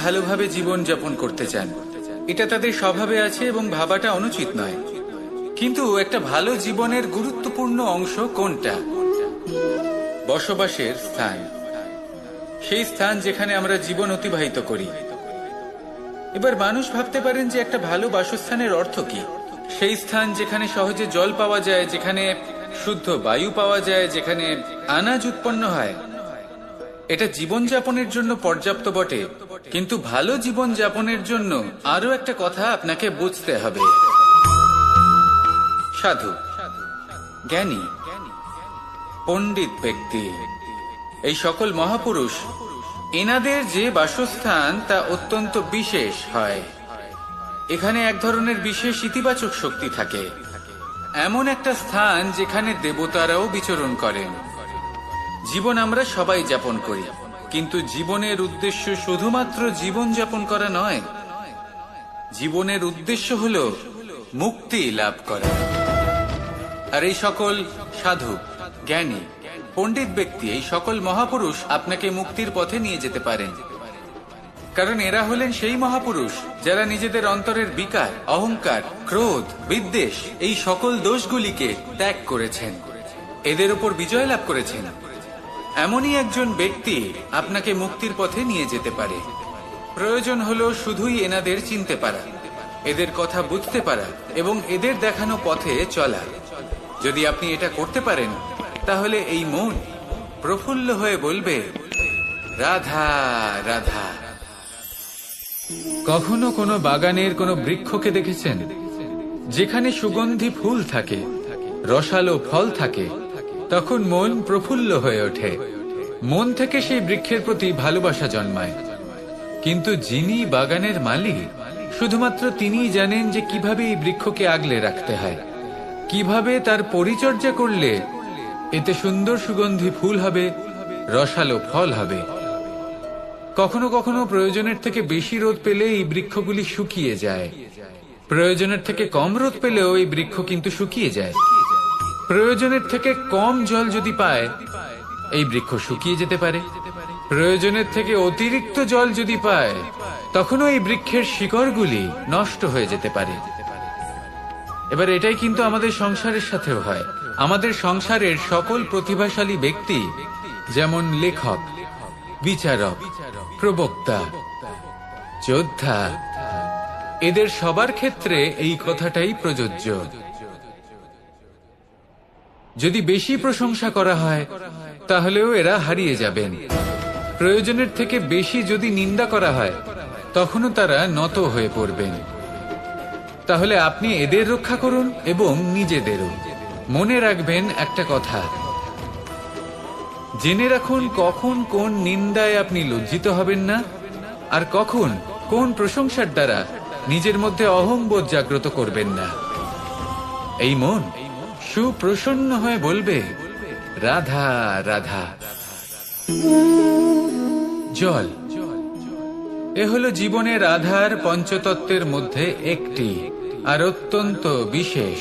ভালোভাবে জীবন যাপন করতে চান, এটা তাদের স্বভাবে আছে এবং ভাবাটা অনুচিত নয়। কিন্তু একটা ভালো জীবনের গুরুত্বপূর্ণ অংশ কোনটা? বসবাসের স্থান, সেই স্থান যেখানে আমরা জীবন অতিবাহিত করি। এবার মানুষ ভাবতে পারেন যে একটা ভালো বাসস্থানের অর্থ কি? সেই স্থান যেখানে সহজে জল পাওয়া যায়, যেখানে শুদ্ধ বায়ু পাওয়া যায়, যেখানে আনাজ উৎপন্ন হয়। এটা জীবনযাপনের জন্য পর্যাপ্ত বটে, কিন্তু ভালো জীবন যাপনের জন্য আরো একটা কথা আপনাকে বুঝতে হবে। সাধু, জ্ঞানী, পণ্ডিত ব্যক্তি, এই সকল মহাপুরুষ, এনাদের যে বাসস্থান তা অত্যন্ত বিশেষ হয়। এখানে এক ধরনের বিশেষ ইতিবাচক শক্তি থাকে, এমন একটা স্থান যেখানে দেবতারাও বিচরণ করেন। জীবন আমরা সবাই যাপন করি, কিন্তু জীবনের উদ্দেশ্য শুধুমাত্র জীবন যাপন করা নয়। জীবনের উদ্দেশ্য হল মুক্তি লাভ করা। আর এই সকল সাধু, জ্ঞানী, পণ্ডিত ব্যক্তি, এই সকল মহাপুরুষ আপনাকে মুক্তির পথে নিয়ে যেতে পারেন, কারণ এরা হলেন সেই মহাপুরুষ যারা নিজেদের অন্তরের বিকার, অহংকার, ক্রোধ, বিদ্বেষ, এই সকল দোষগুলিকে ত্যাগ করেছেন, এদের উপর বিজয় লাভ করেছেন। এমনই একজন ব্যক্তি আপনাকে মুক্তির পথে নিয়ে যেতে পারে। প্রয়োজন হলো শুধুই এনাদের চিনতে পারা, এদের কথা বুঝতে পারা এবং এদের দেখানো পথে চলা। যদি আপনি এটা করতে পারেন, তাহলে এই মন প্রফুল্ল হয়ে বলবে, রাধা রাধা। কখনো কোনো বাগানের কোনো বৃক্ষকে দেখেছেন যেখানে সুগন্ধি ফুল থাকে, রসালো ফল থাকে? তখন মন প্রফুল্ল হয়ে ওঠে, মন থেকে সেই বৃক্ষের প্রতি ভালোবাসা জন্মায়। কিন্তু যিনি বাগানের মালিক, শুধুমাত্র তিনিই জানেন যে কিভাবে এই বৃক্ষকে আগলে রাখতে হয়, কিভাবে তার পরিচর্যা করলে এতে সুন্দর সুগন্ধি ফুল হবে, রসালো ফল হবে। কখনো কখনো প্রয়োজনের থেকে বেশি রোদ পেলে এই বৃক্ষগুলি শুকিয়ে যায়, প্রয়োজনের থেকে কম রোদ পেলেও এই বৃক্ষ কিন্তু শুকিয়ে যায়। প্রয়োজনের থেকে কম জল যদি পায়, এই বৃক্ষ শুকিয়ে যেতে পারে। প্রয়োজনের থেকে অতিরিক্ত জল যদি পায়, তখনও এই বৃক্ষের শিকড়গুলি নষ্ট হয়ে যেতে পারে। এবার এটাই কিন্তু আমাদের সংসারের সাথেও হয়। আমাদের সংসারের সকল প্রতিভাশালী ব্যক্তি, যেমন লেখক, বিচারক, প্রবক্তা, যোদ্ধা, এদের সবার ক্ষেত্রে এই কথাটাই প্রযোজ্য। যদি বেশি প্রশংসা করা হয়, তাহলেও এরা হারিয়ে যাবেন। প্রয়োজনের থেকে বেশি যদি নিন্দা করা হয়, তখনও তারা নত হয়ে পড়বেন। তাহলে আপনি এদের রক্ষা করুন এবং নিজেদেরও। মনে রাখবেন একটা কথা, জেনে রাখুন কখন কোন নিন্দায় আপনি লজ্জিত হবেন না, আর কখন কোন প্রশংসার দ্বারা নিজের মধ্যে অহংবোধ জাগ্রত করবেন না। এই মন সুপ্রসন্ন হয়ে বলবে, রাধা রাধা। জল, এ হলো জীবনের আধার পঞ্চতত্ত্বের মধ্যে একটি, আর অত্যন্ত বিশেষ।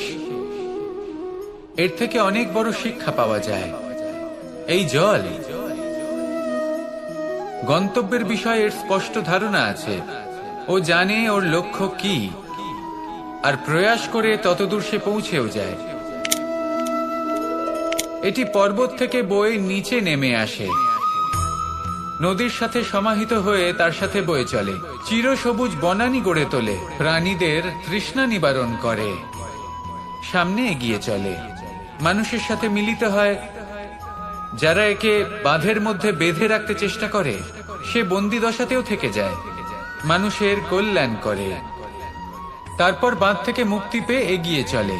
এর থেকে অনেক বড় শিক্ষা পাওয়া যায়। এই জল, গন্তব্যের বিষয়ে এর স্পষ্ট ধারণা আছে। ও জানে ওর লক্ষ্য কি, আর প্রয়াস করে ততদূর সে পৌঁছেও যায়। এটি পর্বত থেকে বয়ে নিচে নেমে আসে, নদীর সাথে সমাহিত হয়ে তার সাথে বয়ে চলে, চিরসবুজ বনানী গড়ে তোলে, প্রাণীদের তৃষ্ণা নিবারণ করে, সামনে এগিয়ে চলে, মানুষের সাথে মিলিত হয়। যারা একে বাঁধের মধ্যে বেঁধে রাখতে চেষ্টা করে, সে বন্দি দশাতেও থেকে যায়, মানুষের কল্যাণ করে। তারপর বাঁধ থেকে মুক্তি পেয়ে এগিয়ে চলে,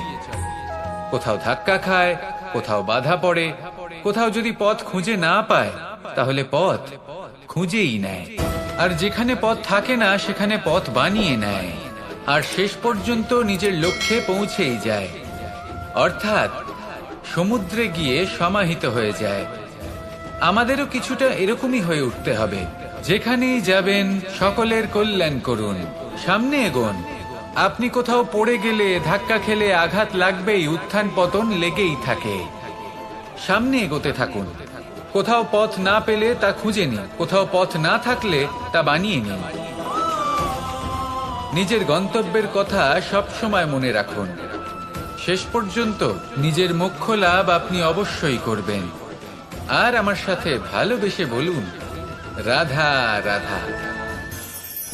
কোথাও ধাক্কা খায়, কোথাও বাধা পড়ে, কোথাও যদি পথ খুঁজে না পায়, তাহলে পথ খুঁজেই নেয়, আর যেখানে পথ থাকে না সেখানে পথ বানিয়ে নেয়, আর শেষ পর্যন্ত নিজের লক্ষ্যে পৌঁছেই যায়, অর্থাৎ সমুদ্রে গিয়ে সমাহিত হয়ে যায়। আমাদেরও কিছুটা এরকমই হয়ে উঠতে হবে। যেখানেই যাবেন, সকলের কল্যাণ করুন, সামনে এগোন। আপনি কোথাও পড়ে গেলে, ধাক্কা খেলে আঘাত লাগবেই, উত্থান পতন লেগেই থাকে। সামনে এগোতে থাকুন। কোথাও পথ না পেলে তা খুঁজে নিন, কোথাও পথ না থাকলে তা বানিয়ে নিন। নিজের গন্তব্যের কথা সব সময় মনে রাখুন। শেষ পর্যন্ত নিজের মোক্ষ লাভ আপনি অবশ্যই করবেন। আর আমার সাথে ভালোবেসে বলুন, রাধা রাধা।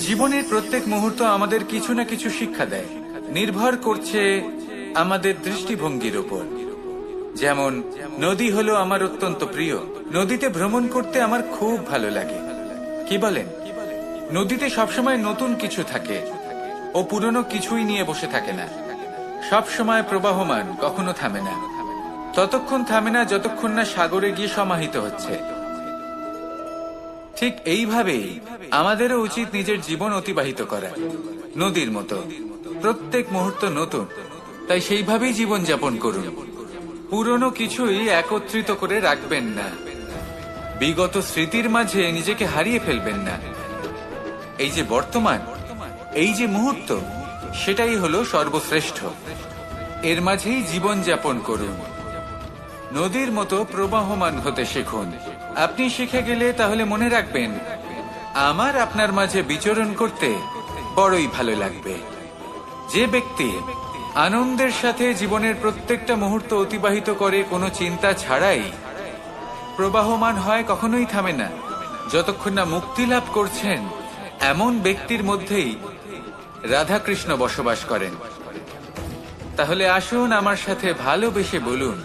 জীবনের প্রত্যেক মুহূর্ত আমাদের কিছু না কিছু শিক্ষা দেয়, নির্ভর করছে আমাদের দৃষ্টিভঙ্গির উপর। যেমন নদী হলো আমার অত্যন্ত প্রিয়, নদীতে ভ্রমণ করতে আমার খুব ভালো লাগে। কি বলেন? নদীতে সবসময় নতুন কিছু থাকে, ও পুরনো কিছুই নিয়ে বসে থাকে না। সব সময় প্রবাহমান, কখনো থামে না। ততক্ষণ থামে না যতক্ষণ না সাগরে গিয়ে সমাহিত হচ্ছে। ঠিক এইভাবেই আমাদেরও উচিত নিজের জীবন অতিবাহিত করা, নদীর মতো। প্রত্যেক মুহূর্ত নতুন, তাই সেইভাবেই জীবন যাপন করুন। পুরনো কিছুই একত্রিত করে রাখবেন না, বিগত স্মৃতির মাঝে নিজেকে হারিয়ে ফেলবেন না। এই যে বর্তমান, এই যে মুহূর্ত, সেটাই হলো সর্বশ্রেষ্ঠ। এর মাঝেই জীবন যাপন করুন। নদীর মতো প্রবাহমান হতে শিখুন। আপনি শিখে গেলে তাহলে মনে রাখবেন, আমার আপনার মাঝে বিচরণ করতে বড়ই ভালো লাগবে। যে ব্যক্তি আনন্দের সাথে জীবনের প্রত্যেকটা মুহূর্ত অতিবাহিত করে কোনো চিন্তা ছাড়াই, প্রবাহমান হয়, কখনোই থামে না যতক্ষণ না মুক্তি লাভ করছেন, এমন ব্যক্তির মধ্যেই রাধাকৃষ্ণ বসবাস করেন। তাহলে আসুন আমার সাথে ভালোবেসে বলুন,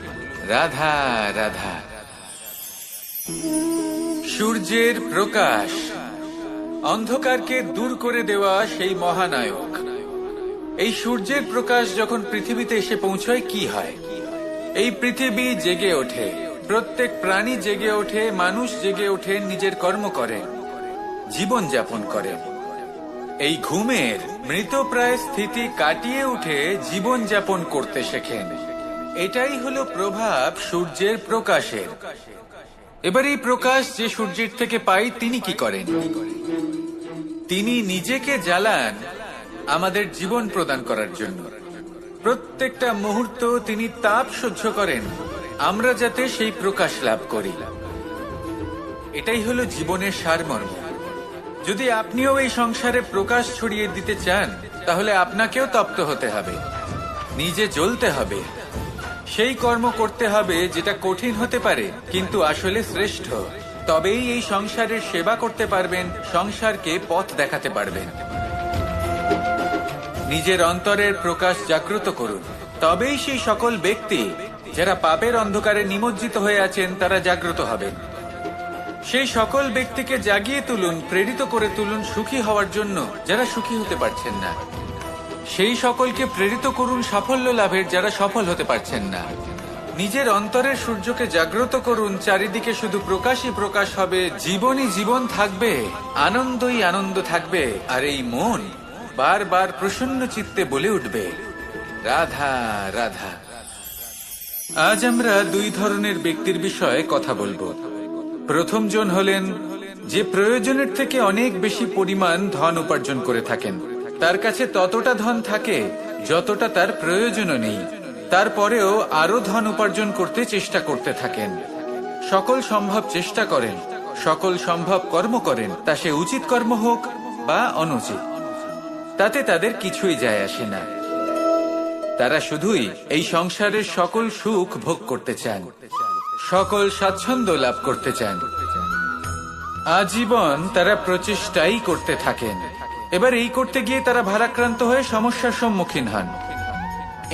রাধা রাধা। সূর্যের প্রকাশ অন্ধকারকে দূর করে দেওয়া সেই মহানায়ক। এই সূর্যের প্রকাশ যখন পৃথিবীতে এসে পৌঁছয়, কি হয়? এই পৃথিবী জেগে ওঠে, প্রত্যেক প্রাণী জেগে ওঠে, মানুষ জেগে ওঠে, নিজের কর্ম করেন, জীবন যাপন করেন। এই ঘুমের মৃতপ্রায় স্থিতি কাটিয়ে উঠে জীবন যাপন করতে শেখেন। এটাই হলো প্রভাব সূর্যের প্রকাশের। এবার এই প্রকাশ যে সূর্যের থেকে পাই, তিনি কি করেন? তিনি নিজেকে জ্বালান আমাদের জীবন প্রদান করার জন্য। প্রত্যেকটা মুহূর্ত তিনি তাপ সহ্য করেন, আমরা যাতে সেই প্রকাশ লাভ করি। এটাই হলো জীবনের সারমর্ম। যদি আপনিও এই সংসারে প্রকাশ ছড়িয়ে দিতে চান, তাহলে আপনাকেও তপ্ত হতে হবে, নিজে জ্বলতে হবে, সেই কর্ম করতে হবে যেটা কঠিন হতে পারে কিন্তু আসলে শ্রেষ্ঠ। তবেই এই সংসারের সেবা করতে পারবেন, সংসারকে পথ দেখাতে পারবেন। নিজের অন্তরের প্রকাশ জাগ্রত করুন, তবেই সেই সকল ব্যক্তি যারা পাপের অন্ধকারে নিমজ্জিত হয়ে আছেন, তারা জাগ্রত হবেন। সেই সকল ব্যক্তিকে জাগিয়ে তুলুন, প্রেরিত করে তুলুন সুখী হওয়ার জন্য, যারা সুখী হতে পারছেন না। সেই সকলকে প্রেরিত করুন সাফল্য লাভের, যারা সফল হতে পারছেন না। নিজের অন্তরের সূর্যকে জাগ্রত করুন, চারিদিকে শুধু প্রকাশই প্রকাশ হবে, জীবনই জীবন থাকবে, আনন্দই আনন্দ থাকবে। আর এই মন বারবার প্রসন্ন চিত্তে বলে উঠবে, রাধা রাধা। আজ আমরা দুই ধরনের ব্যক্তির বিষয়ে কথা বলবো। প্রথম জন হলেন যে প্রয়োজনের থেকে অনেক বেশি পরিমাণ ধন উপার্জন করে থাকেন। তার কাছে ততটা ধন থাকে যতটা তার প্রয়োজনও নেই, তারপরেও আরো ধন উপার্জন করতে চেষ্টা করতে থাকেন। সকল সম্ভব চেষ্টা করেন, সকল সম্ভব কর্ম করেন, তা সে উচিত কর্ম হোক বা অনুচিত, তাতে তাদের কিছুই যায় আসে না। তারা শুধুই এই সংসারের সকল সুখ ভোগ করতে চান, সকল স্বাচ্ছন্দ্য লাভ করতে চান। আজীবন তারা প্রচেষ্টাই করতে থাকেন। এবার এই করতে গিয়ে তারা ভারাক্রান্ত হয়ে সমস্যার সম্মুখীন হন।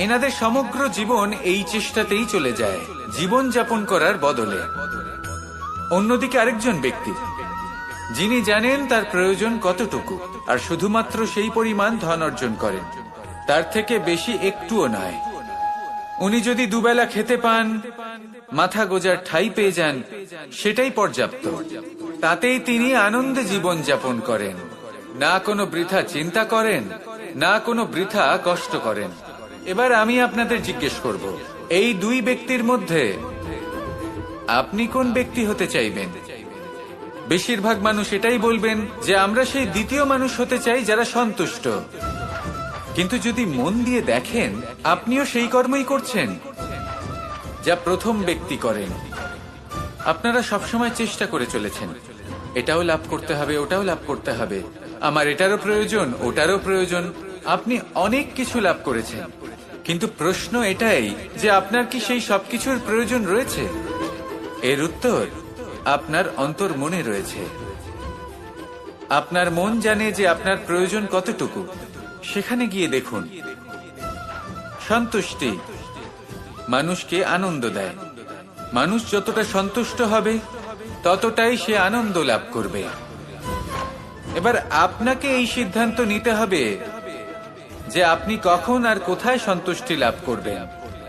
এনাদের সমগ্র জীবন এই চেষ্টাতেই চলে যায়, জীবন যাপন করার বদলে। অন্যদিকে আরেকজন ব্যক্তি, যিনি জানেন তার প্রয়োজন কতটুকু, আর শুধুমাত্র সেই পরিমাণ ধন অর্জন করেন, তার থেকে বেশি একটুও নয়। উনি যদি দুবেলা খেতে পান, মাথা গোজার ঠাঁই পেয়ে যান, সেটাই পর্যাপ্ত। তাতেই তিনি আনন্দে জীবন যাপন করেন, না কোনো বৃথা চিন্তা করেন, না কোনো বৃথা কষ্ট করেন। এবার আমি আপনাদের জিজ্ঞেস করব, এই দুই ব্যক্তির মধ্যে আপনি কোন ব্যক্তি হতে চাইবেন? বেশিরভাগ মানুষ এটাই বলবেন যে আমরা সেই দ্বিতীয় মানুষ হতে চাই যারা সন্তুষ্ট। কিন্তু যদি মন দিয়ে দেখেন, আপনিও সেই কর্মই করছেন যা প্রথম ব্যক্তি করেন। আপনারা সবসময় চেষ্টা করে চলেছেন, এটাও লাভ করতে হবে, ওটাও লাভ করতে হবে, আমার এটারও প্রয়োজন, ওটারও প্রয়োজন। আপনি অনেক কিছু লাভ করেছেন, কিন্তু প্রশ্ন এটাই যে আপনার কি সেই সবকিছুর প্রয়োজন রয়েছে? এর উত্তর আপনার অন্তর্মনে রয়েছে। আপনার মন জানে যে আপনার প্রয়োজন কতটুকু। সেখানে গিয়ে দেখুন। সন্তুষ্টি মানুষকে আনন্দ দেয়। মানুষ যতটা সন্তুষ্ট হবে ততটাই সে আনন্দ লাভ করবে। এবার আপনাকে এই সিদ্ধান্ত নিতে হবে যে আপনি কখন আর কোথায় সন্তুষ্টি লাভ করবেন,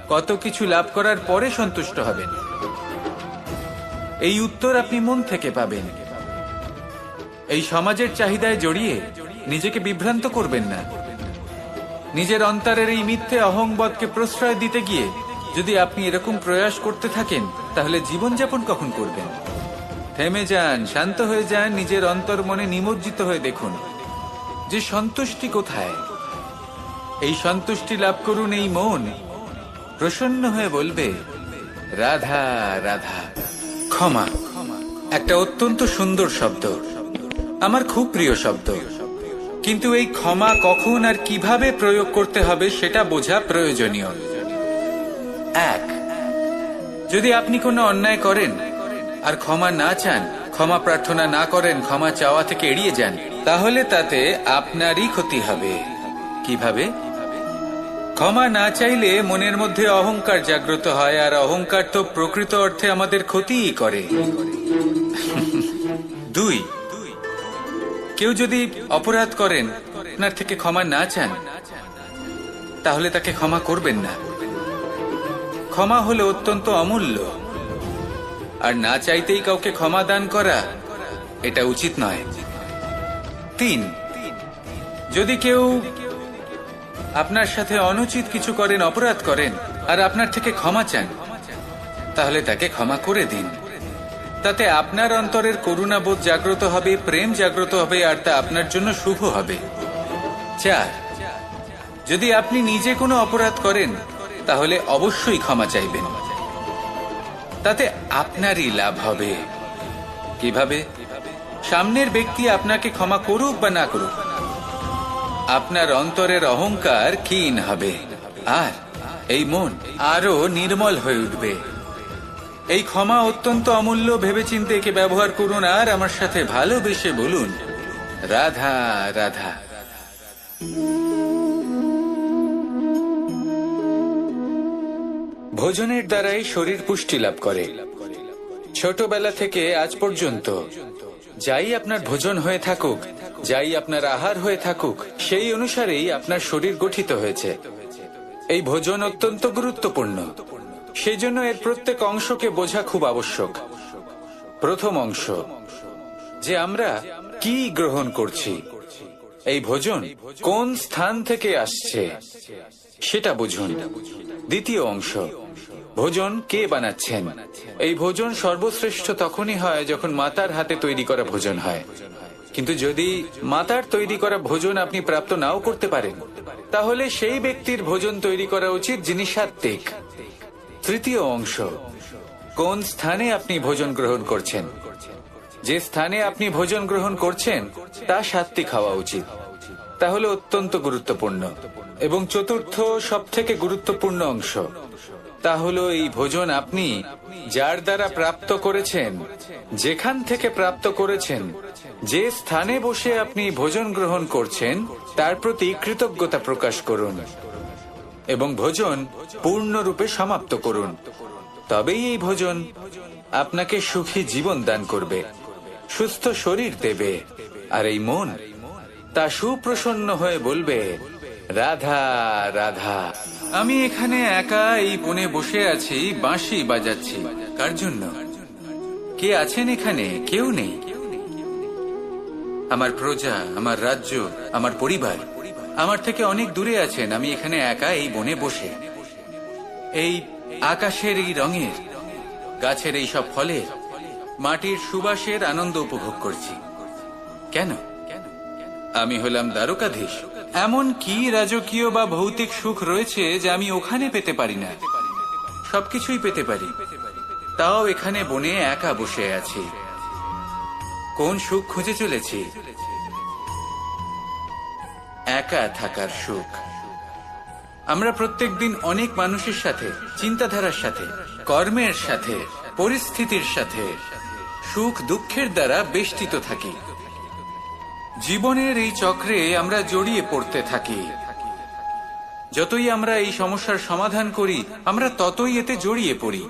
কত কিছু লাভ করার পরে সন্তুষ্ট হবেন। এই উত্তর আপনি মন থেকে পাবেন। এই সমাজের চাহিদায় জড়িয়ে নিজেকে বিভ্রান্ত করবেন না। নিজের অন্তরের এই মিথ্যে অহংবোধকে প্রশ্রয় দিতে গিয়ে যদি আপনি এরকম প্রয়াস করতে থাকেন, তাহলে জীবনযাপন কখন করবেন? থেমে যান, শান্ত হয়ে যান, নিজের অন্তর্মনে নিমজ্জিত হয়ে দেখুন যে সন্তুষ্টি কোথায়। এই সন্তুষ্টি লাভ করুন। এই মন প্রসন্ন হয়ে বলবে, রাধা রাধা। ক্ষমা একটা অত্যন্ত সুন্দর শব্দ, আমার খুব প্রিয় শব্দ, কিন্তু এই ক্ষমা কখন আর কিভাবে প্রয়োগ করতে হবে সেটা বোঝা প্রয়োজনীয়। এক, যদি আপনি কোনো অন্যায় করেন আর ক্ষমা না চান, ক্ষমা প্রার্থনা না করেন, ক্ষমা চাওয়া থেকে এড়িয়ে যান, তাহলে তাতে আপনারই ক্ষতি হবে। কিভাবে? ক্ষমা না চাইলে মনের মধ্যে অহংকার জাগ্রত হয়, আর অহংকার তো প্রকৃত অর্থে আমাদের ক্ষতিই করে। দুই, কেউ যদি অপরাধ করেন, আপনার থেকে ক্ষমা না চান, তাহলে তাকে ক্ষমা করবেন না। ক্ষমা হলো অত্যন্ত অমূল্য, আর না চাইতেই কাউকে ক্ষমা দান করা এটা উচিত নয়। তিন, যদি কেউ আপনার সাথে অনুচিত কিছু করেন, অপরাধ করেন, আর আপনার থেকে ক্ষমা চান, তাহলে তাকে ক্ষমা করে দিন। তাতে আপনার অন্তরের করুণাবোধ জাগ্রত হবে, প্রেম জাগ্রত হবে, আর তা আপনার জন্য শুভ হবে। চার, যদি আপনি নিজে কোনো অপরাধ করেন, তাহলে অবশ্যই ক্ষমা চাইবেন। তাতে আপনারই লাভ হবে। কিভাবে? সামনের ব্যক্তি আপনাকে ক্ষমা করুক বা না করুক, আপনার অন্তরের অহংকার ক্ষীণ হবে, আর এই মন আরো নির্মল হয়ে উঠবে। এই ক্ষমা অত্যন্ত অমূল্য। ভেবেচিন্তে একে ব্যবহার করুন, আর আমার সাথে ভালোবেসে বলুন, রাধা রাধা। ভোজনের দ্বারাই শরীর পুষ্টি লাভ করে। ছোটবেলা থেকে আজ পর্যন্ত যাই আপনার ভোজন হয়ে থাকুক, যাই আপনার আহার হয়ে থাকুক, সেই অনুসারেই আপনার শরীর গঠিত হয়েছে। এই ভোজন অত্যন্ত গুরুত্বপূর্ণ, সেই জন্য এর প্রত্যেক অংশকে বোঝা খুব আবশ্যক। প্রথম অংশ, যে আমরা কি গ্রহণ করছি, এই ভোজন কোন স্থান থেকে আসছে সেটা বুঝুন। দ্বিতীয় অংশ, ভোজন কে বানাচ্ছেন। এই ভোজন সর্বশ্রেষ্ঠ তখনই হয় যখন মাতার হাতে তৈরি করা ভোজন হয়। কিন্তু যদি মাতার তৈরি করা ভোজন আপনি প্রাপ্ত নাও করতে পারেন, তাহলে সেই ব্যক্তির ভোজন তৈরি করা উচিত যিনি সাত্ত্বিক। তৃতীয় অংশ, কোন স্থানে আপনি ভোজন গ্রহণ করছেন। যে স্থানে আপনি ভোজন গ্রহণ করছেন তা সাত্ত্বিক হওয়া উচিত। তাহলে অত্যন্ত গুরুত্বপূর্ণ। এবং চতুর্থ সবথেকে গুরুত্বপূর্ণ অংশ, তা হলো এই ভোজন আপনি যার দ্বারা প্রাপ্ত করেছেন, যেখান থেকে প্রাপ্ত করেছেন, যে স্থানে বসে আপনি ভোজন গ্রহণ করছেন, তার প্রতি কৃতজ্ঞতা প্রকাশ করুন এবং ভোজন পূর্ণরূপে সমাপ্ত করুন। তবেই এই ভোজন আপনাকে সুখী জীবন দান করবে, সুস্থ শরীর দেবে, আর এই মন তা সুপ্রসন্ন হয়ে বলবে, রাধা রাধা। আমি এখানে একা এই বনে বসে আছি, বাঁশি বাজাচ্ছি। কার জন্য? কে আছেন এখানে? কেউ নেই। আমার প্রজা, আমার রাজ্য, আমার পরিবার আমার থেকে অনেক দূরে আছেন। আমি এখানে একা এই বনে বসে এই আকাশের এই রঙের, গাছের এই সব ফলের, মাটির সুবাসের আনন্দ উপভোগ করছি। কেন? আমি হলাম দ্বারকাধীশ। এমন কি রাজকীয় বা ভৌতিক সুখ রয়েছে যে আমি ওখানে পেতে পারি না? সবকিছুই পেতে পারি, তাও এখানে বনে একা বসে আছি। কোন সুখ খুঁজে চলেছি? একা থাকার সুখ। আমরা প্রত্যেকদিন অনেক মানুষের সাথে, চিন্তাধারার সাথে, কর্মের সাথে, পরিস্থিতির সাথে সুখ দুঃখের দ্বারা বেষ্টিত থাকি। জীবনের এই চক্রে আমরা জড়িয়ে পড়তে থাকি। যতই আমরা এই সমস্যার সমাধান করি, আমরা ততই এতে জড়িয়ে পড়ি।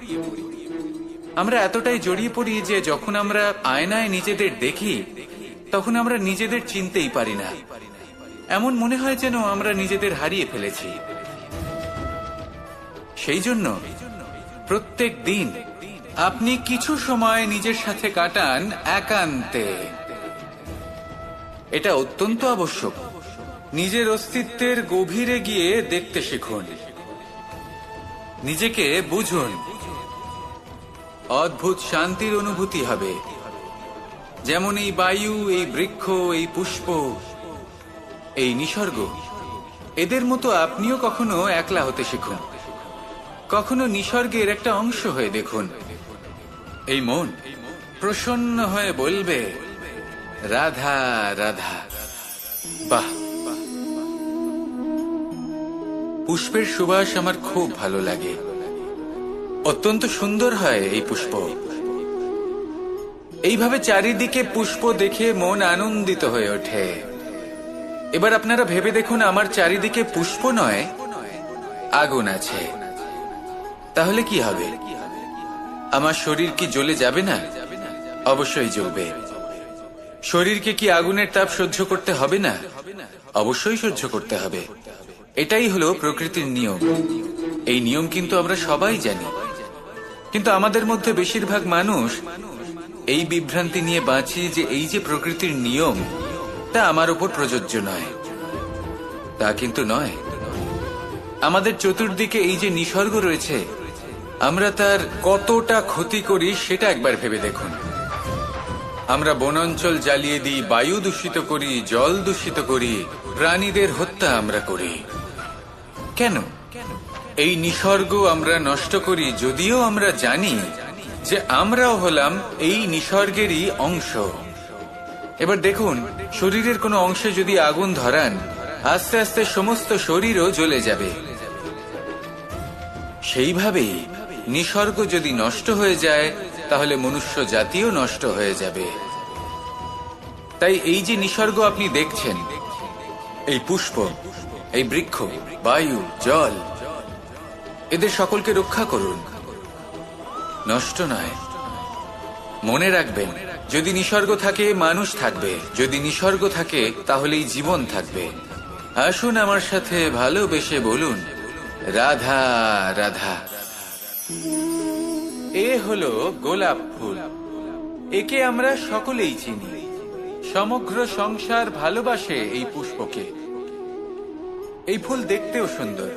আমরা এতটাই জড়িয়ে পড়ি যে যখন আমরা আয়নায় নিজেদের দেখি, তখন আমরা নিজেদের চিনতেই পারি না। এমন মনে হয় যেন আমরা নিজেদের হারিয়ে ফেলেছি। সেই জন্য প্রত্যেক দিন আপনি কিছু সময় নিজের সাথে কাটান একান্তে। এটা অত্যন্ত আবশ্যক। নিজের অস্তিত্বের গভীরে গিয়ে দেখতে শিখুন, নিজেকে বুঝুন। অদ্ভুত শান্তির অনুভূতি হবে। যেমন এই বায়ু, এই বৃক্ষ, এই পুষ্প, এই নিসর্গ, এদের মতো আপনিও কখনো একলা হতে শিখুন। কখনো নিসর্গের একটা অংশ হয়ে দেখুন। এই মন প্রসন্ন হয়ে বলবে, রাধা রাধা। বাহ! পুষ্পের সুবাস আমার খুব ভালো লাগে। অত্যন্ত সুন্দর হয় এই পুষ্প। এইভাবে চারিদিকে পুষ্প দেখে মন আনন্দিত হয়ে ওঠে। এবার আপনারা ভেবে দেখুন, আমার চারিদিকে পুষ্প নয়, আগুন আছে। তাহলে কি হবে? আমার শরীর কি জ্বলে যাবে না? অবশ্যই জ্বলবে। শরীরকে কি আগুনের তাপ সহ্য করতে হবে না? অবশ্যই সহ্য করতে হবে। এটাই হলো প্রকৃতির নিয়ম। এই নিয়ম কিন্তু আমরা সবাই জানি, কিন্তু আমাদের মধ্যে বেশিরভাগ মানুষ এই বিভ্রান্তি নিয়ে বাঁচি যে এই যে প্রকৃতির নিয়ম, তা আমার উপর প্রযোজ্য নয়। তা কিন্তু নয়। আমাদের চতুর্দিকে এই যে নিসর্গ রয়েছে, আমরা তার কতটা ক্ষতি করি সেটা একবার ভেবে দেখুন। আমরা বনাঞ্চল জ্বালিয়ে দিই, বায়ু দূষিত করি, জল দূষিত করি, প্রাণীদের হত্যা আমরা করি। কেন? এই নিসর্গ আমরা নষ্ট করি, যদিও আমরা জানি যে আমরাও হলাম এই নিসর্গেরই অংশ। এবার দেখুন, শরীরের কোনো অংশে যদি আগুন ধরান, আস্তে আস্তে সমস্ত শরীরও জ্বলে যাবে। সেইভাবেই নিসর্গ যদি নষ্ট হয়ে যায়, তাহলে মনুষ্য জাতিও নষ্ট হয়ে যাবে। তাই এই যে নিসর্গ আপনি দেখছেন, এই পুষ্প, এই বৃক্ষ, বায়ু, জল, এদের সকলকে রক্ষা করুন, নষ্ট নয়। মনে রাখবেন, যদি নিসর্গ থাকে মানুষ থাকবে, যদি নিসর্গ থাকে তাহলেই জীবন থাকবে। আসুন আমার সাথে ভালোবেসে বলুন, রাধা রাধা। এ হলো গোলাপ ফুল। একে আমরা সকলেই চিনি। সমগ্র সংসার ভালোবাসে এই পুষ্পকে। এই ফুল দেখতেও সুন্দর।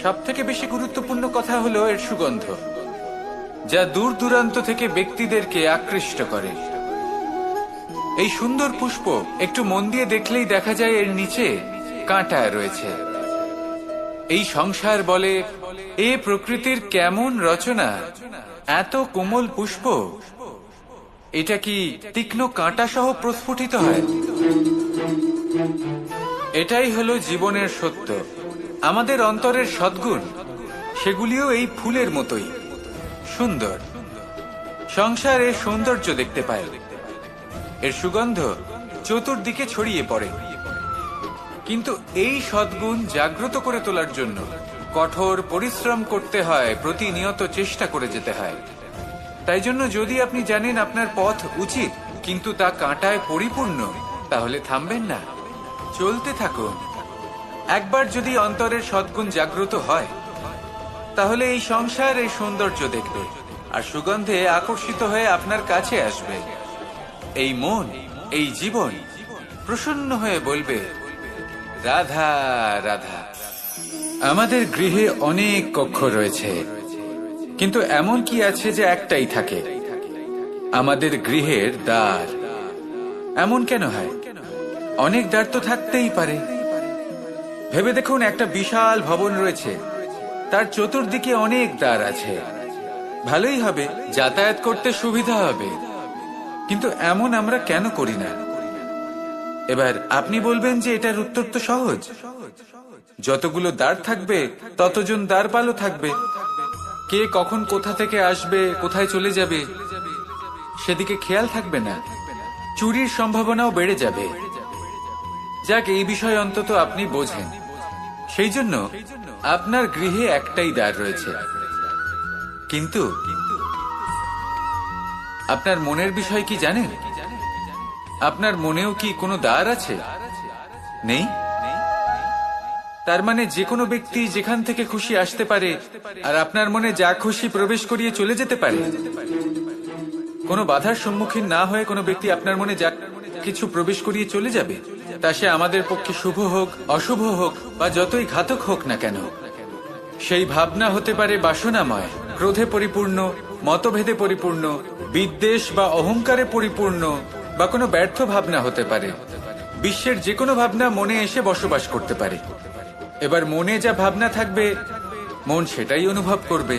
সবথেকে বেশি গুরুত্বপূর্ণ কথা হলো এর সুগন্ধ, যা দূর দূরান্ত থেকে ব্যক্তিদেরকে আকৃষ্ট করে। এই সুন্দর পুষ্প একটু মন দিয়ে দেখলেই দেখা যায় এর নিচে কাঁটা রয়েছে। এই সংসার বলে, এ প্রকৃতির কেমন রচনা, এত কোমল পুষ্প, এটা কি তীক্ষ্ণ কাঁটা সহ প্রস্ফুটিত হয়? এটাই হলো জীবনের সত্য। আমাদের অন্তরের সদ্গুণ, সেগুলিও এই ফুলের মতোই সুন্দর। সংসার এর সৌন্দর্য দেখতে পায়, এর সুগন্ধ চতুর্দিকে ছড়িয়ে পড়ে। কিন্তু এই সদ্গুণ জাগ্রত করে তোলার জন্য কঠোর পরিশ্রম করতে হয়, প্রতিনিয়ত চেষ্টা করে যেতে হয়। তাই জন্য যদি আপনি জানেন আপনার পথ উচিত, কিন্তু তা কাঁটায় পরিপূর্ণ, তাহলে থামবেন না, চলতে থাকুন। একবার যদি অন্তরের সদ্গুণ জাগ্রত হয়, তাহলে এই সংসার এই সৌন্দর্য দেখবে আর সুগন্ধে আকর্ষিত হয়ে আপনার কাছে আসবে। এই মন, এই জীবন প্রসন্ন হয়ে বলবে, রাধা রাধা। আমাদের গৃহে অনেক কক্ষ রয়েছে, কিন্তু এমন কি আছে যে একটাই থাকে? আমাদের গৃহের দ্বার। এমন কেন হয়? অনেক দ্বার তো থাকতেই পারে। ভেবে দেখুন, একটা বিশাল ভবন রয়েছে, তার চতুর্দিকে অনেক দ্বার আছে। ভালোই হবে, যাতায়াত করতে সুবিধা হবে। কিন্তু এমন আমরা কেন করি না? এবার আপনি বলবেন যে এটার উত্তর তো সহজ, যতগুলো দ্বার থাকবে ততজন দ্বারপালও থাকবে। কে কখন কোথা থেকে আসবে, কোথায় চলে যাবে সেদিকে খেয়াল থাকবে না, চুরির সম্ভাবনাও বেড়ে যাবে। যাক, এই বিষয় অন্তত আপনি বোঝেন। সেই জন্য আপনার গৃহে একটাই দ্বার রয়েছে, কিন্তু আপনার মনের বিষয় কি জানেন? আপনার মনেও কি কোনো দ্বার আছে? নেই। তার মানে যে কোনো ব্যক্তি যেখান থেকে খুশি আসতে পারে, আর আপনার মনে যা খুশি প্রবেশ করিয়ে চলে যেতে পারে। কোনো বাধার সম্মুখীন না হয়ে কোনো ব্যক্তি আপনার মনে যা কিছু প্রবেশ করিয়ে চলে যাবে, তা সে আমাদের পক্ষে শুভ হোক, অশুভ হোক বা যতই ঘাতক হোক না কেন। সেই ভাবনা হতে পারে বাসনাময়, ক্রোধে পরিপূর্ণ, মতভেদে পরিপূর্ণ, বিদ্বেষ বা অহংকারে পরিপূর্ণ, বা কোনো ব্যর্থ ভাবনা হতে পারে। বিশ্বের যে কোনো ভাবনা মনে এসে বসবাস করতে পারে। এবার মনে যা ভাবনা থাকবে, মন সেটাই অনুভব করবে।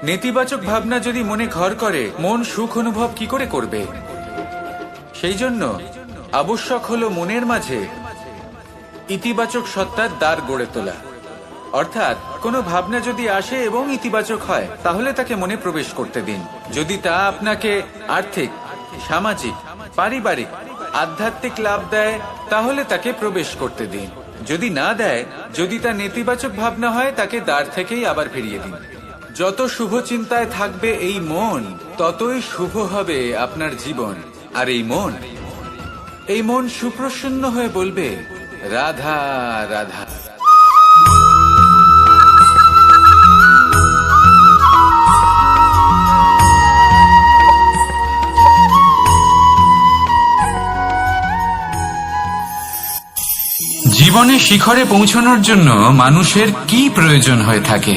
নেতিবাচক ভাবনা যদি মনে ঘর করে, মন সুখ অনুভব কি করে করবে? সেই জন্য আবশ্যক হলো মনের মাঝে ইতিবাচক সত্তার দ্বার গড়ে তোলা। অর্থাৎ কোনো ভাবনা যদি আসে এবং ইতিবাচক হয়, তাহলে তাকে মনে প্রবেশ করতে দিন। যদি তা আপনাকে আর্থিক, সামাজিক, পারিবারিক, আধ্যাত্মিক লাভ দেয়, তাহলে তাকে প্রবেশ করতে দিন। যদি না দেয়, যদি তা নেতিবাচক ভাবনা হয়, তাকে দ্বার থেকেই আবার ফিরিয়ে দিন। যত শুভ চিন্তায় থাকবে এই মন, ততই শুভ হবে আপনার জীবন। আর এই মন সুপ্রসন্ন হয়ে বলবে, রাধা রাধা। জীবনে শিখরে পৌঁছানোর জন্য মানুষের কি প্রয়োজন হয়ে থাকে?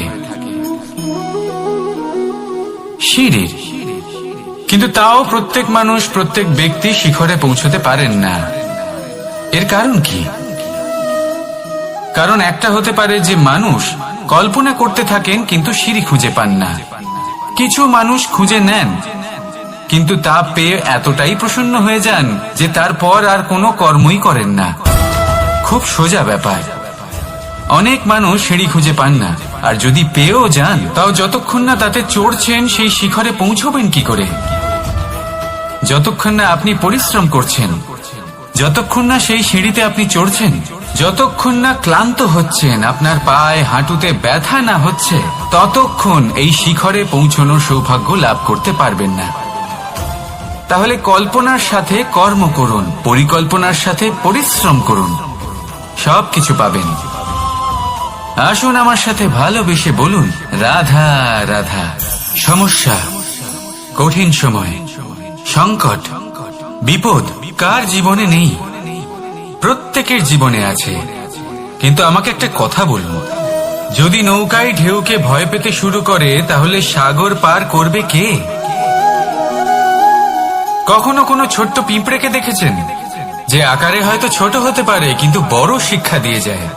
সিঁড়ির। কিন্তু তাও প্রত্যেক মানুষ, প্রত্যেক ব্যক্তি শিখরে পৌঁছতে পারেন না। এর কারণ কি? কারণ একটা হতে পারে যে মানুষ কল্পনা করতে থাকেন কিন্তু সিঁড়ি খুঁজে পান না। কিছু মানুষ খুঁজে নেন, কিন্তু তা পেয়ে এতটাই প্রসন্ন হয়ে যান যে তারপর আর কোনো কর্মই করেন না। খুব সোজা ব্যাপার। অনেক মানুষ সিঁড়ি খুঁজে পান না, আর যদি পেয়েও যান, তাও যতক্ষণ না তাতে চড়ছেন, সেই শিখরে পৌঁছবেন কি করে? যতক্ষণ না আপনি পরিশ্রম করছেন, যতক্ষণ না সেই সিঁড়িতে আপনি চড়ছেন, যতক্ষণ না ক্লান্ত হচ্ছেন, আপনার পায়ে হাঁটুতে ব্যথা না হচ্ছে, ততক্ষণ এই শিখরে পৌঁছানোর সৌভাগ্য লাভ করতে পারবেন না। তাহলে কল্পনার সাথে কর্ম করুন, পরিকল্পনার সাথে পরিশ্রম করুন, সবকিছু পাবেন। আসুন আমার সাথে ভালোবেসে বলুন, রাধা রাধা। সমস্যা, কঠিন সময়, সংকট, বিপদ কার জীবনে নেই? প্রত্যেকের জীবনে আছে। কিন্তু আমাকে একটা কথা বলুন, যদি নৌকায় ঢেউকে ভয় পেতে শুরু করে, তাহলে সাগর পার করবে কে? কখনো কোনো ছোট্ট পিঁপড়েকে দেখেছেন, যে আকারে হয়তো ছোট হতে পারে কিন্তু বড় শিক্ষা দিয়ে যায়?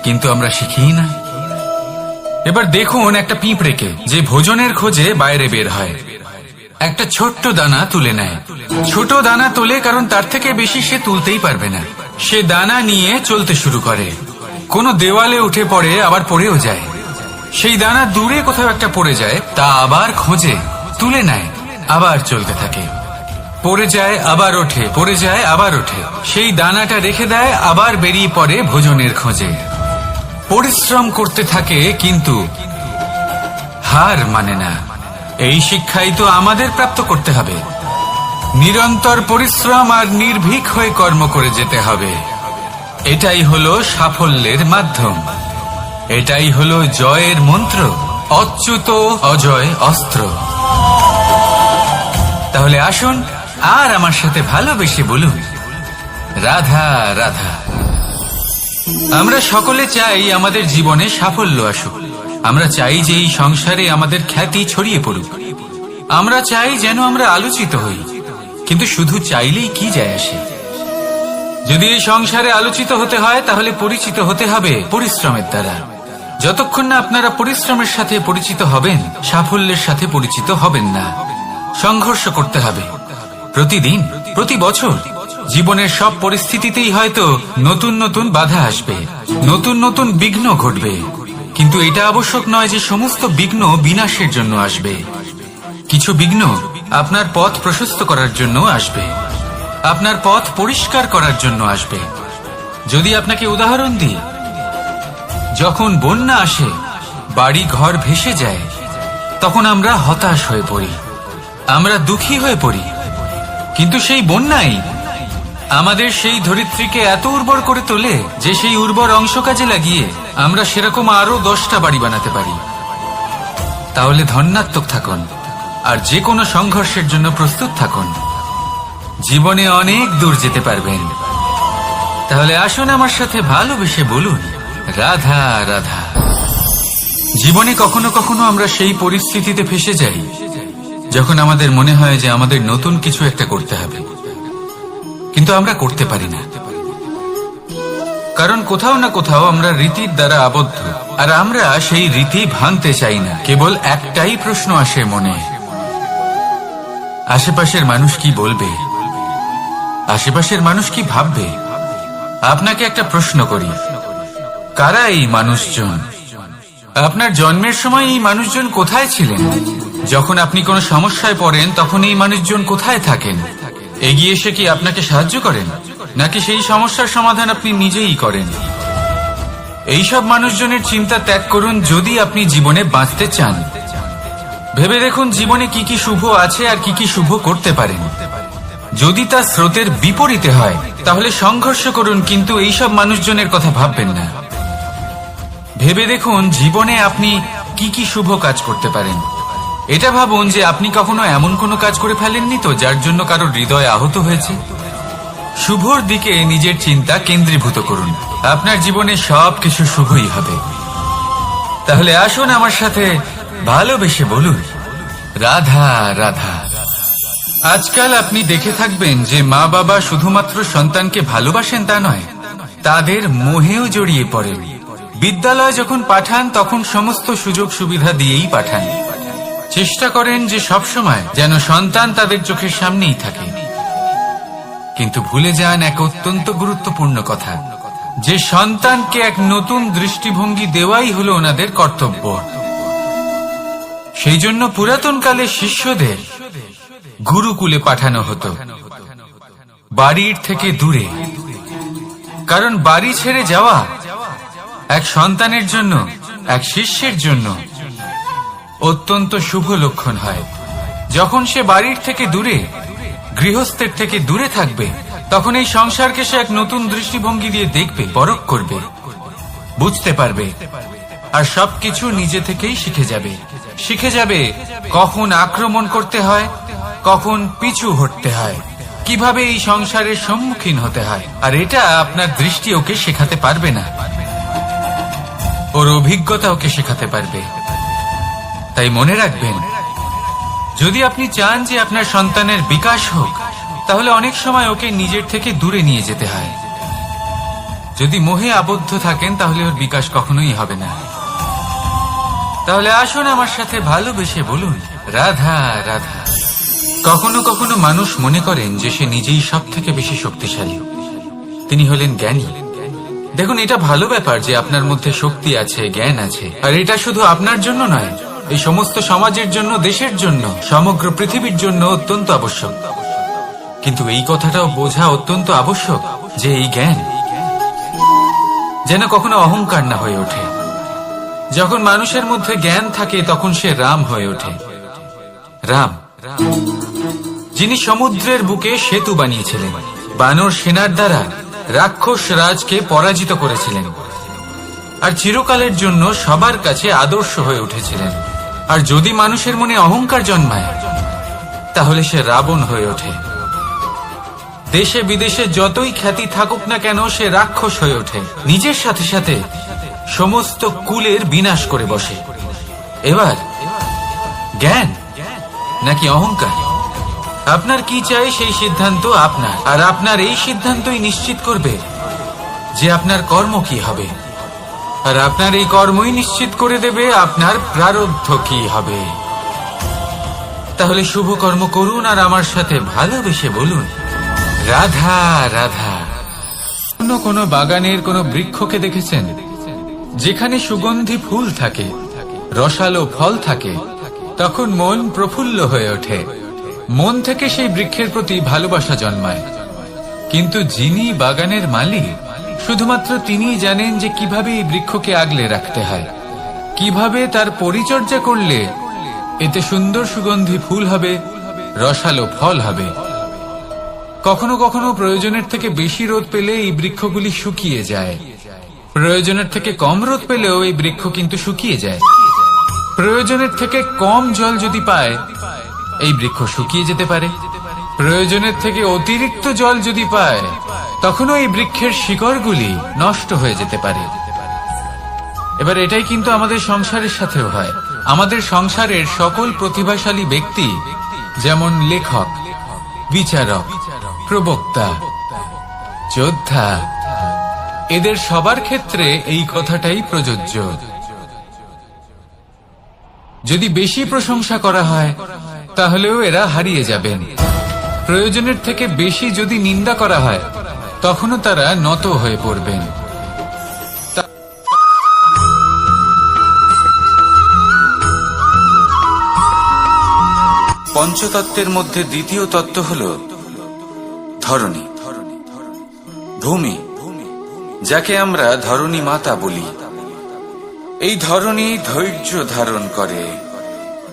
কিন্তু আমরা শিখি না। এবার দেখুন একটা পিঁপড়েকে, যে ভোজনের খোঁজে বাইরে বের হয়, একটা ছোট্ট দানা তুলে নেয়। ছোট দানা তোলে কারণ তার থেকে বেশি সে তুলতেই পারবে না। সে দানা নিয়ে চলতে শুরু করে, কোনো দেওয়ালে উঠে পড়ে, আবার পড়েও যায়। সেই দানা দূরে কোথাও একটা পড়ে যায়, তা আবার খোঁজে, তুলে নেয়, আবার চলতে থাকে। পড়ে যায়, আবার ওঠে, পড়ে যায়, আবার ওঠে। সেই দানাটা রেখে দেয়, আবার বেরিয়ে পড়ে ভোজনের খোঁজে। পরিশ্রম করতে থাকে কিন্তু হার মানে না। এই শিক্ষাই তো আমাদের প্রাপ্ত করতে হবে। নিরন্তর পরিশ্রম আর নির্ভীক হয়ে কর্ম করে যেতে হবে। এটাই হলো সাফল্যের মাধ্যম, এটাই হলো জয়ের মন্ত্র, অচ্যুত অজয় অস্ত্র। তাহলে আসুন আর আমার সাথে ভালোবেসে বলুন, রাধা রাধা। আমরা সকলে চাই আমাদের জীবনে সাফল্য আসুক। আমরা চাই যে এই সংসারে আমাদের খ্যাতি ছড়িয়ে পড়ুক। আমরা চাই যেন আমরা আলোচিত হই। কিন্তু শুধু চাইলেই কি যায় আসে? যদি এই সংসারে আলোচিত হতে হয়, তাহলে পরিচিত হতে হবে পরিশ্রমের দ্বারা। যতক্ষণ না আপনারা পরিশ্রমের সাথে পরিচিত হবেন, সাফল্যের সাথে পরিচিত হবেন না। সংঘর্ষ করতে হবে প্রতিদিন, প্রতি বছর, জীবনের সব পরিস্থিতিতেই হয়তো নতুন নতুন বাধা আসবে, নতুন নতুন বিঘ্ন ঘটবে, কিন্তু এটা আবশ্যক নয় যে সমস্ত বিঘ্ন বিনাশের জন্য আসবে। কিছু বিঘ্ন আপনার পথ প্রশস্ত করার জন্য আসবে, আপনার পথ পরিষ্কার করার জন্য আসবে। যদি আপনাকে উদাহরণ দিই, যখন বন্যা আসে, বাড়ি ঘর ভেসে যায়, তখন আমরা হতাশ হয়ে পড়ি, আমরা দুঃখী হয়ে পড়ি। কিন্তু সেই বন্যাই আমাদের সেই ধরিত্রীকে এত উর্বর করে তোলে যে সেই উর্বর অংশ কাজে লাগিয়ে আমরা সেরকম আরো 10টা বাড়ি বানাতে পারি। তাহলে ধন্যাত্মক থাকুন, আর যে কোনো সংঘর্ষের জন্য প্রস্তুত থাকুন। জীবনে অনেক দূর যেতে পারবেন। তাহলে আসুন আমার সাথে ভালোবেসে বলুন, রাধা রাধা। জীবনে কখনো কখনো আমরা সেই পরিস্থিতিতে ফেসে যাই যখন আমাদের মনে হয় যে আমাদের নতুন কিছু একটা করতে হবে, কিন্তু আমরা করতে পারি না, কারণ কোথাও না কোথাও আমরা রীতির দ্বারা আবদ্ধ, আর আমরা সেই রীতি ভাঙতে চাই না। কেবল একটাই প্রশ্ন আসে মনে, আশেপাশের মানুষ কি বলবে, আশেপাশের মানুষ কি ভাববে। আপনাকে একটা প্রশ্ন করি, কারা এই মানুষজন? আপনার জন্মের সময় এই মানুষজন কোথায় ছিলেন? যখন আপনি কোনো সমস্যায় পড়েন তখন এই মানুষজন কোথায় থাকেন? এগিয়ে এসে কি আপনাকে সাহায্য করেন, নাকি সেই সমস্যার সমাধান আপনি নিজেই করেন? এইসব মানুষজনের চিন্তা ত্যাগ করুন যদি আপনি জীবনে বাঁচতে চান। ভেবে দেখুন জীবনে কি কি শুভ আছে আর কি কি শুভ করতে পারেন। যদি তা স্রোতের বিপরীতে হয় তাহলে সংঘর্ষ করুন, কিন্তু এইসব মানুষজনের কথা ভাববেন না। ভেবে দেখুন জীবনে আপনি কি কি শুভ কাজ করতে পারেন। এটা ভাবুন যে আপনি কখনো এমন কোনো কাজ করে ফেলেননি তো যার জন্য কারো হৃদয় আহত হয়েছে। শুভর দিকে নিজের চিন্তা কেন্দ্রীভূত করুন, আপনার জীবনে সবকিছু শুভই হবে। তাহলে আসুন আমার সাথে ভালোবেসে বলুন, রাধা রাধা। আজকাল আপনি দেখে থাকবেন যে মা বাবা শুধুমাত্র সন্তানকে ভালোবাসেন তা নয়, তাদের মোহেও জড়িয়ে পড়েন। বিদ্যালয় যখন পাঠান তখন সমস্ত সুযোগ সুবিধা দিয়েই পাঠান, চেষ্টা করেন যে সবসময় যেন সন্তান তাদের চোখের সামনেই থাকে। কিন্তু ভুলে যান এক অত্যন্ত গুরুত্বপূর্ণ কথা, যে সন্তানকে এক নতুন দৃষ্টিভঙ্গি দেওয়াই হলো ওনাদের কর্তব্য। সেই জন্য পুরাতন কালে শিষ্যদের গুরুকুলে পাঠানো হতো, বাড়ির থেকে দূরে। কারণ বাড়ি ছেড়ে যাওয়া এক সন্তানের জন্য, এক শিষ্যের জন্য অত্যন্ত শুভ লক্ষণ হয়। যখন সে বাড়ির থেকে দূরে, গৃহস্থের থেকে দূরে থাকবে, তখন এই সংসারকে সে এক নতুন দৃষ্টিভঙ্গি দিয়ে দেখবে, পরখ করবে, বুঝতে পারবে, আর সবকিছু নিজে থেকেই শিখে যাবে কখন আক্রমণ করতে হয়, কখন পিছু হটতে হয়, কিভাবে এই সংসারের সম্মুখীন হতে হয়। আর এটা আপনার দৃষ্টি ওকে শেখাতে পারবে না, ওর অভিজ্ঞতা ওকে শেখাতে পারবে। তাই মনে রাখবেন, যদি আপনি চান যে আপনার সন্তানের বিকাশ হোক, তাহলে অনেক সময় ওকে নিজের থেকে দূরে নিয়ে যেতে হয়। যদি মোহে আবদ্ধ থাকেন তাহলে ওর বিকাশ কখনোই হবে না। তাহলে আসুন আমার সাথে ভালোবেসে বলুন, রাধা রাধা। কখনো কখনো মানুষ মনে করেন যে সে নিজেই সব থেকে বেশি শক্তিশালী, তিনি হলেন জ্ঞানী। দেখুন, এটা ভালো ব্যাপার যে আপনার মধ্যে শক্তি আছে, জ্ঞান আছে, আর এটা শুধু আপনার জন্য নয়, এই সমস্ত সমাজের জন্য, দেশের জন্য, সমগ্র পৃথিবীর জন্য অত্যন্ত আবশ্যক। কিন্তু এই কথাটাও বোঝা অত্যন্ত আবশ্যক যে এই জ্ঞান যেন কখনো অহংকার না হয়ে ওঠে। যখন মানুষের মধ্যে জ্ঞান থাকে তখন সে রাম হয়ে ওঠে। রাম, যিনি সমুদ্রের বুকে সেতু বানিয়েছিলেন, বানর সেনার দ্বারা রাক্ষস রাজকে পরাজিত করেছিলেন, আর চিরকালের জন্য সবার কাছে আদর্শ হয়ে উঠেছিলেন। আর যদি মানুষের মনে অহংকার জন্মায় তাহলে সে রাবণ হয়ে ওঠে। দেশে বিদেশে যতই খ্যাতি থাকুক না কেন, সে রাক্ষস হয়ে ওঠে, নিজের সাথে সাথে সমস্ত কুলের বিনাশ করে বসে। এবার জ্ঞান নাকি অহংকার, আপনার কি চাই সেই সিদ্ধান্ত আপনার, আর আপনার এই সিদ্ধান্তই নিশ্চিত করবে যে আপনার কর্ম কি হবে, আর আপনার এই কর্মই নিশ্চিত করে দেবে আপনার প্রারব্ধ কি হবে। তাহলে শুভ কর্ম করুন আর আমার সাথে ভালোবেসে বলুন, রাধা রাধা। কোনো বাগানের কোনো বৃক্ষকে দেখেছেন যেখানে সুগন্ধি ফুল থাকে, রসালো ফল থাকে, তখন মন প্রফুল্ল হয়ে ওঠে, মন থেকে সেই বৃক্ষের প্রতি ভালোবাসা জন্মায়। কিন্তু যিনি বাগানের মালিক, শুধুমাত্র তিনিই জানেন যে কিভাবে এই বৃক্ষকে আগলে রাখতে হয়, কিভাবে তার পরিচর্যা করলে এতে সুন্দর সুগন্ধি ফুল হবে, রসালো ফল হবে। কখনো কখনো প্রয়োজনের থেকে বেশি রোদ পেলে এই বৃক্ষগুলি শুকিয়ে যায়, প্রয়োজনের থেকে কম রোদ পেলেও এই বৃক্ষ কিন্তু শুকিয়ে যায়। প্রয়োজনের থেকে কম জল যদি পায়, এই বৃক্ষ শুকিয়ে যেতে পারে। প্রয়োজনের থেকে অতিরিক্ত জল যদি পায়, তখনও এই বৃক্ষের শিকড়গুলি নষ্ট হয়ে যেতে পারে। এবার এটাই কিন্তু আমাদের সংসারের সাথেও হয়। আমাদের সংসারের সকল প্রতিভাশালী ব্যক্তি, যেমন লেখক, বিচারক, প্রবক্তা, যোদ্ধা, এদের সবার ক্ষেত্রে এই কথাটাই প্রযোজ্য। যদি বেশি প্রশংসা করা হয়, তাহলেও এরা হারিয়ে যাবেন। প্রয়োজনের থেকে বেশি যদি নিন্দা করা হয়, তখনও তারা নত হয়ে পড়বেন। পঞ্চতত্ত্বের মধ্যে দ্বিতীয় তত্ত্ব হল ধরণী, ভূমি, যাকে আমরা ধরণী মাতা বলি। এই ধরণী ধৈর্য ধারণ করে,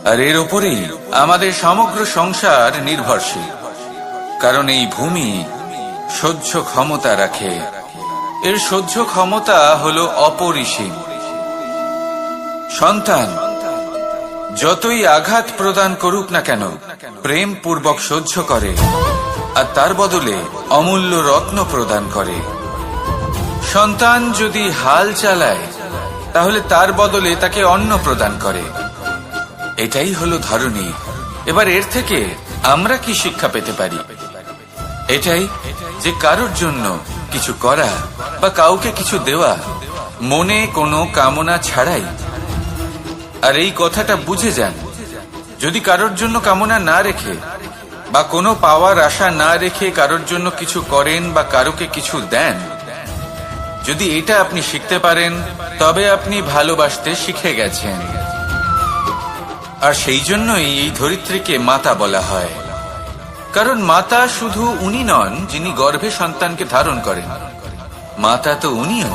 আর এর ওপরেই আমাদের সমগ্র সংসার নির্ভরশীল। কারণ এই ভূমি সহ্য ক্ষমতা রাখে, এর সহ্য ক্ষমতা হল অপরিসীম। সন্তান যতই আঘাত প্রদান করুক না কেন, প্রেম পূর্বক সহ্য করে, আর তার বদলে অমূল্য রত্ন প্রদান করে। সন্তান যদি হাল চালায়, তাহলে তার বদলে তাকে অন্ন প্রদান করে। এটাই হলো ধরণী। এবার এর থেকে আমরা কি শিক্ষা পেতে পারি? এটাই যে কারোর জন্য কিছু করা বা কাউকে কিছু দেওয়া মনে কোনো কামনা ছাড়াই। আর এই কথাটা বুঝে যান, যদি কারোর জন্য কামনা না রেখে বা কোনো পাওয়ার আশা না রেখে কারোর জন্য কিছু করেন বা কারোকে কিছু দেন, যদি এটা আপনি শিখতে পারেন, তবে আপনি ভালোবাসতে শিখে গেছেন। আর সেই জন্যই এই ধরিত্রীকে মাতা বলা হয়। কারণ মাতা শুধু উনি নন যিনি গর্ভে সন্তানকে ধারণ করেন, মাতা তো উনিও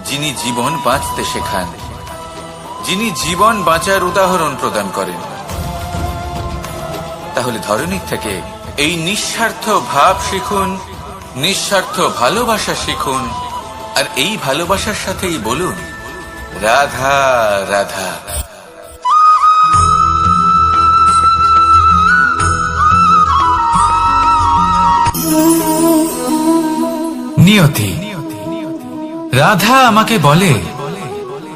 যিনি জীবন বাঁচতে শেখান, যিনি জীবন বাঁচার উদাহরণ প্রদান করেন। তাহলে ধরণীর থেকে এই নিঃস্বার্থ ভাব শিখুন, নিঃস্বার্থ ভালোবাসা শিখুন, আর এই ভালোবাসার সাথেই বলুন রাধা রাধা। নিয়তি। রাধা আমাকে বলে,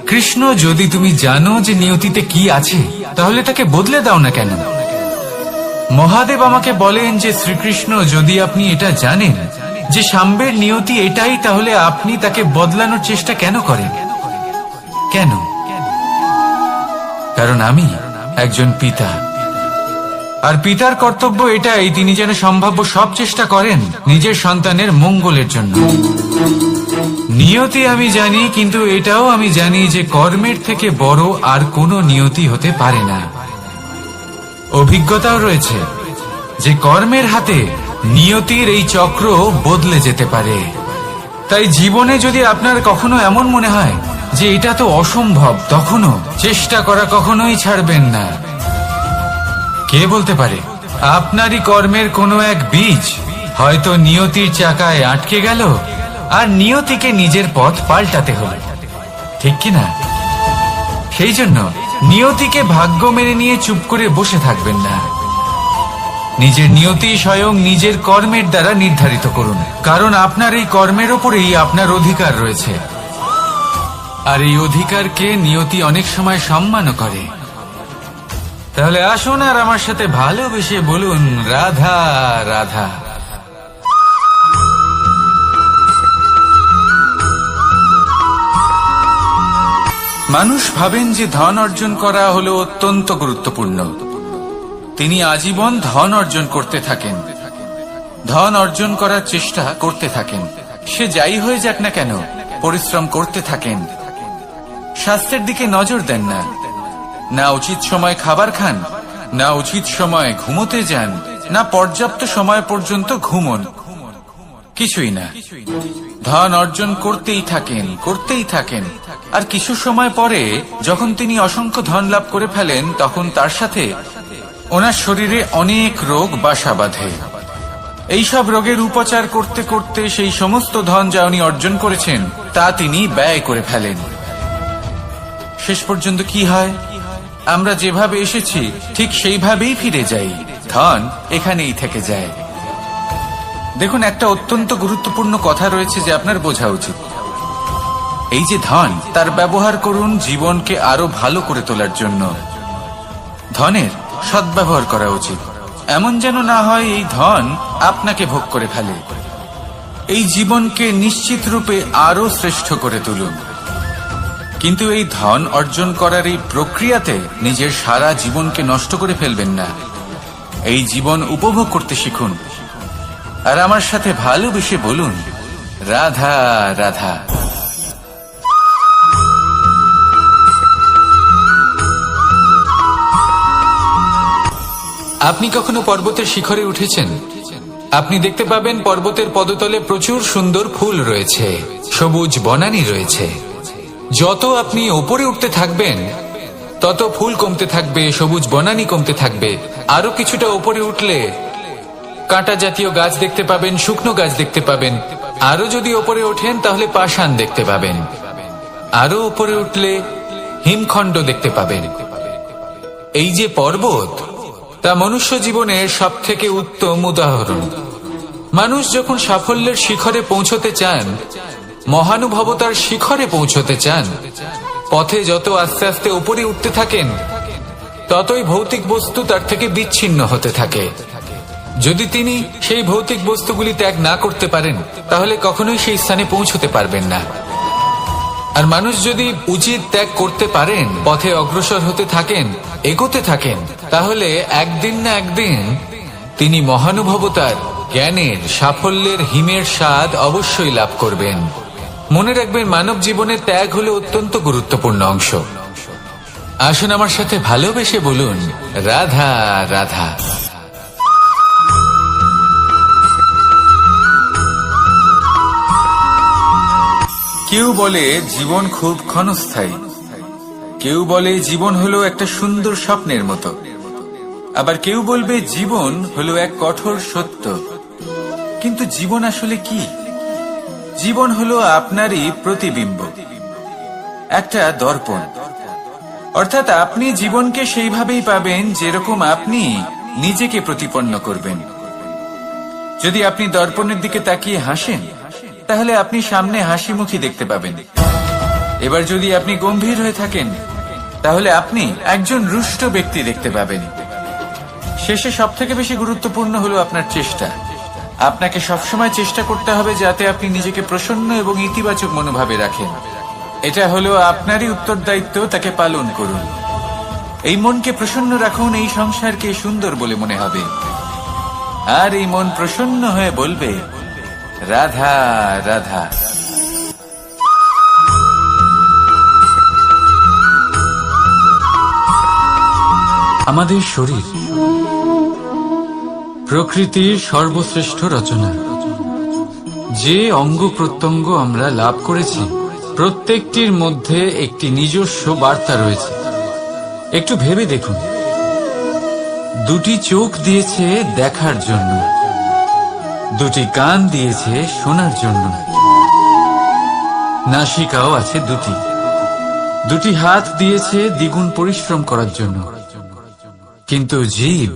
কৃষ্ণ, যদি তুমি জানো যে নিয়তিতে কি আছে, তাহলে তাকে বদলে দাও না কেন? মহাদেব আমাকে বলেন যে শ্রীকৃষ্ণ, যদি আপনি এটা জানেন যে সাম্বের নিয়তি এটাই, তাহলে আপনি তাকে বদলানোর চেষ্টা কেন করেন? কেন? কারণ আমি একজন পিতা, আর পিতার কর্তব্য এটাই, তিনি যেন সম্ভাব্য সব চেষ্টা করেন নিজের সন্তানের মঙ্গলের জন্য। নিয়তি আমি জানি, কিন্তু এটাও আমি জানি যে কর্মের থেকে বড় আর কোনো নিয়তি হতে পারে না। অভিজ্ঞতাও রয়েছে যে কর্মের হাতে নিয়তির এই চক্র বদলে যেতে পারে। তাই জীবনে যদি আপনার কখনো এমন মনে হয় যে এটা তো অসম্ভব, তখনও চেষ্টা করা কখনোই ছাড়বেন না। কে বলতে পারে আপনারই কর্মের কোনো এক বীজ হয়তো নিয়তির চাকায় আটকে গেল, আর নিয়তিকে নিজের পথ পাল্টাতে হলো, ঠিক কিনা? সেই জন্য নিয়তিকে ভাগ্য মেনে নিয়ে চুপ করে বসে থাকবেন না। নিজের নিয়তি স্বয়ং নিজের কর্মের দ্বারা নির্ধারিত করুন, কারণ আপনার এই কর্মের ওপরেই আপনার অধিকার রয়েছে। আর এই অধিকারকে নিয়তি অনেক সময় সম্মানও করে। তাহলে আসুন আর আমার সাথে ভালোবেসে বলুন রাধা রাধা। মানুষ ভাবেন যে ধন অর্জন করা হলো অত্যন্ত গুরুত্বপূর্ণ। তিনি আজীবন ধন অর্জন করতে থাকেন, ধন অর্জন করার চেষ্টা করতে থাকেন। সে যাই হয়ে যাক না কেন, পরিশ্রম করতে থাকেন। স্বাস্থ্যের দিকে নজর দেন না, না উচিত সময় খাবার খান, না উচিত সময় ঘুমোতে যান, না পর্যাপ্ত সময় পর্যন্ত ঘুমন, কিছুই না। ধন অর্জন করতেই থাকেন। আর কিছু সময় পরে যখন তিনি অসংখ্য ধন লাভ করে ফেলেন, তখন তার সাথে ওনার শরীরে অনেক রোগ বাসা বাঁধে। এইসব রোগের উপচার করতে করতে সেই সমস্ত ধন যা উনি অর্জন করেছেন তা তিনি ব্যয় করে ফেলেন। শেষ পর্যন্ত কি হয়? আমরা যেভাবে এসেছি ঠিক সেইভাবেই ফিরে যাই, ধন এখানেই থেকে যায়। দেখুন, একটা অত্যন্ত গুরুত্বপূর্ণ কথা রয়েছে যে আপনার বোঝা উচিত। এই যে ধন, তার ব্যবহার করুন জীবনকে আরো ভালো করে তোলার জন্য। ধনের সদ্ব্যবহার করা উচিত, এমন যেন না হয় এই ধন আপনাকে ভোগ করে ফেলে। এই জীবনকে নিশ্চিত রূপে আরো শ্রেষ্ঠ করে তুলুন। কিন্তু এই ধন অর্জন করার এই প্রক্রিয়াতে নিজের সারা জীবনকে নষ্ট করে ফেলবেন না। এই জীবন উপভোগ করতে শিখুন, আর আমার সাথে ভালোবেসে বলুন, রাধা রাধা। আপনি কখনো পর্বতের শিখরে উঠেছেন? আপনি দেখতে পাবেন পর্বতের পদতলে প্রচুর সুন্দর ফুল রয়েছে, সবুজ বনানী রয়েছে। যত আপনি ওপরে উঠতে থাকবেন তত ফুল কমতে থাকবে, সবুজ বনানী কমতে থাকবে। আরো কিছুটা ওপরে উঠলে কাঁটা জাতীয় গাছ দেখতে পাবেন, শুকনো গাছ দেখতে পাবেন। আরো যদি ওপরে ওঠেন তাহলে পাষাণ দেখতে পাবেন। আরো ওপরে উঠলে হিমখণ্ড দেখতে পাবেন। এই যে পর্বত, তা মনুষ্য জীবনের সব থেকে উত্তম উদাহরণ। মানুষ যখন সাফল্যের শিখরে পৌঁছতে চান, মহানুভবতার শিখরে পৌঁছতে চান, পথে যত আস্তে আস্তে উপরে উঠতে থাকেন ততই ভৌতিক বস্তু তার থেকে বিচ্ছিন্ন হতে থাকে। যদি তিনি সেই ভৌতিক বস্তুগুলি ত্যাগ না করতে পারেন তাহলে কখনোই সেই স্থানে পৌঁছতে পারবেন না। আর মানুষ যদি উচিত ত্যাগ করতে পারেন, পথে অগ্রসর হতে থাকেন, এগোতে থাকেন, তাহলে একদিন না একদিন তিনি মহানুভবতার, জ্ঞানের, সাফল্যের হিমের স্বাদ অবশ্যই লাভ করবেন। মনে রাখবেন, মানব জীবনে ত্যাগ হলো অত্যন্ত গুরুত্বপূর্ণ অংশ। আসুন আমার সাথে ভালোবেসে বলুন, রাধা রাধা। কেউ বলে জীবন খুব ক্ষণস্থায়ী, কেউ বলে জীবন হলো একটা সুন্দর স্বপ্নের মতো, আবার কেউ বলবে জীবন হলো এক কঠোর সত্য। কিন্তু জীবন আসলে কি? জীবন হলো আপনারই প্রতিবিম্ব, একটা দর্পণ। অর্থাৎ আপনি জীবনকে সেইভাবেই পাবেন যেরকম আপনি নিজেকে প্রতিপন্ন করবেন। যদি আপনি দর্পণের দিকে তাকিয়ে হাসেন তাহলে আপনি সামনে হাসি মুখী দেখতে পাবেন। এবার যদি আপনি গম্ভীর হয়ে থাকেন তাহলে আপনি একজন রুষ্ট ব্যক্তি দেখতে পাবেন। শেষে সবথেকে বেশি গুরুত্বপূর্ণ হলো আপনার চেষ্টা। আপনাকে সবসময় চেষ্টা করতে হবে যাতে আপনি নিজেকে প্রসন্ন এবং ইতিবাচক মনোভাবে রাখেন। এটা হলো আপনারই উত্তরদায়িত্ব, তাকে পালন করুন। এই মনকে প্রসন্ন রাখুন, এই সংসারকে সুন্দর বলে মনে হবে। আর এই মন প্রসন্ন হয়ে বলবে, রাধা রাধা। আমাদের শরীর প্রকৃতির সর্বশ্রেষ্ঠ রচনা। যে অঙ্গ প্রত্যঙ্গ আমরা লাভ করেছি প্রত্যেকটির মধ্যে একটি নিজস্ব বার্তা রয়েছে। একটু ভেবে দেখুন, দুটি চোখ দিয়েছে দেখার জন্য, দুটি কান দিয়েছে শোনার জন্য, নাসিকাও আছে দুটি, দুটি হাত দিয়েছে দ্বিগুণ পরিশ্রম করার জন্য। কিন্তু জীব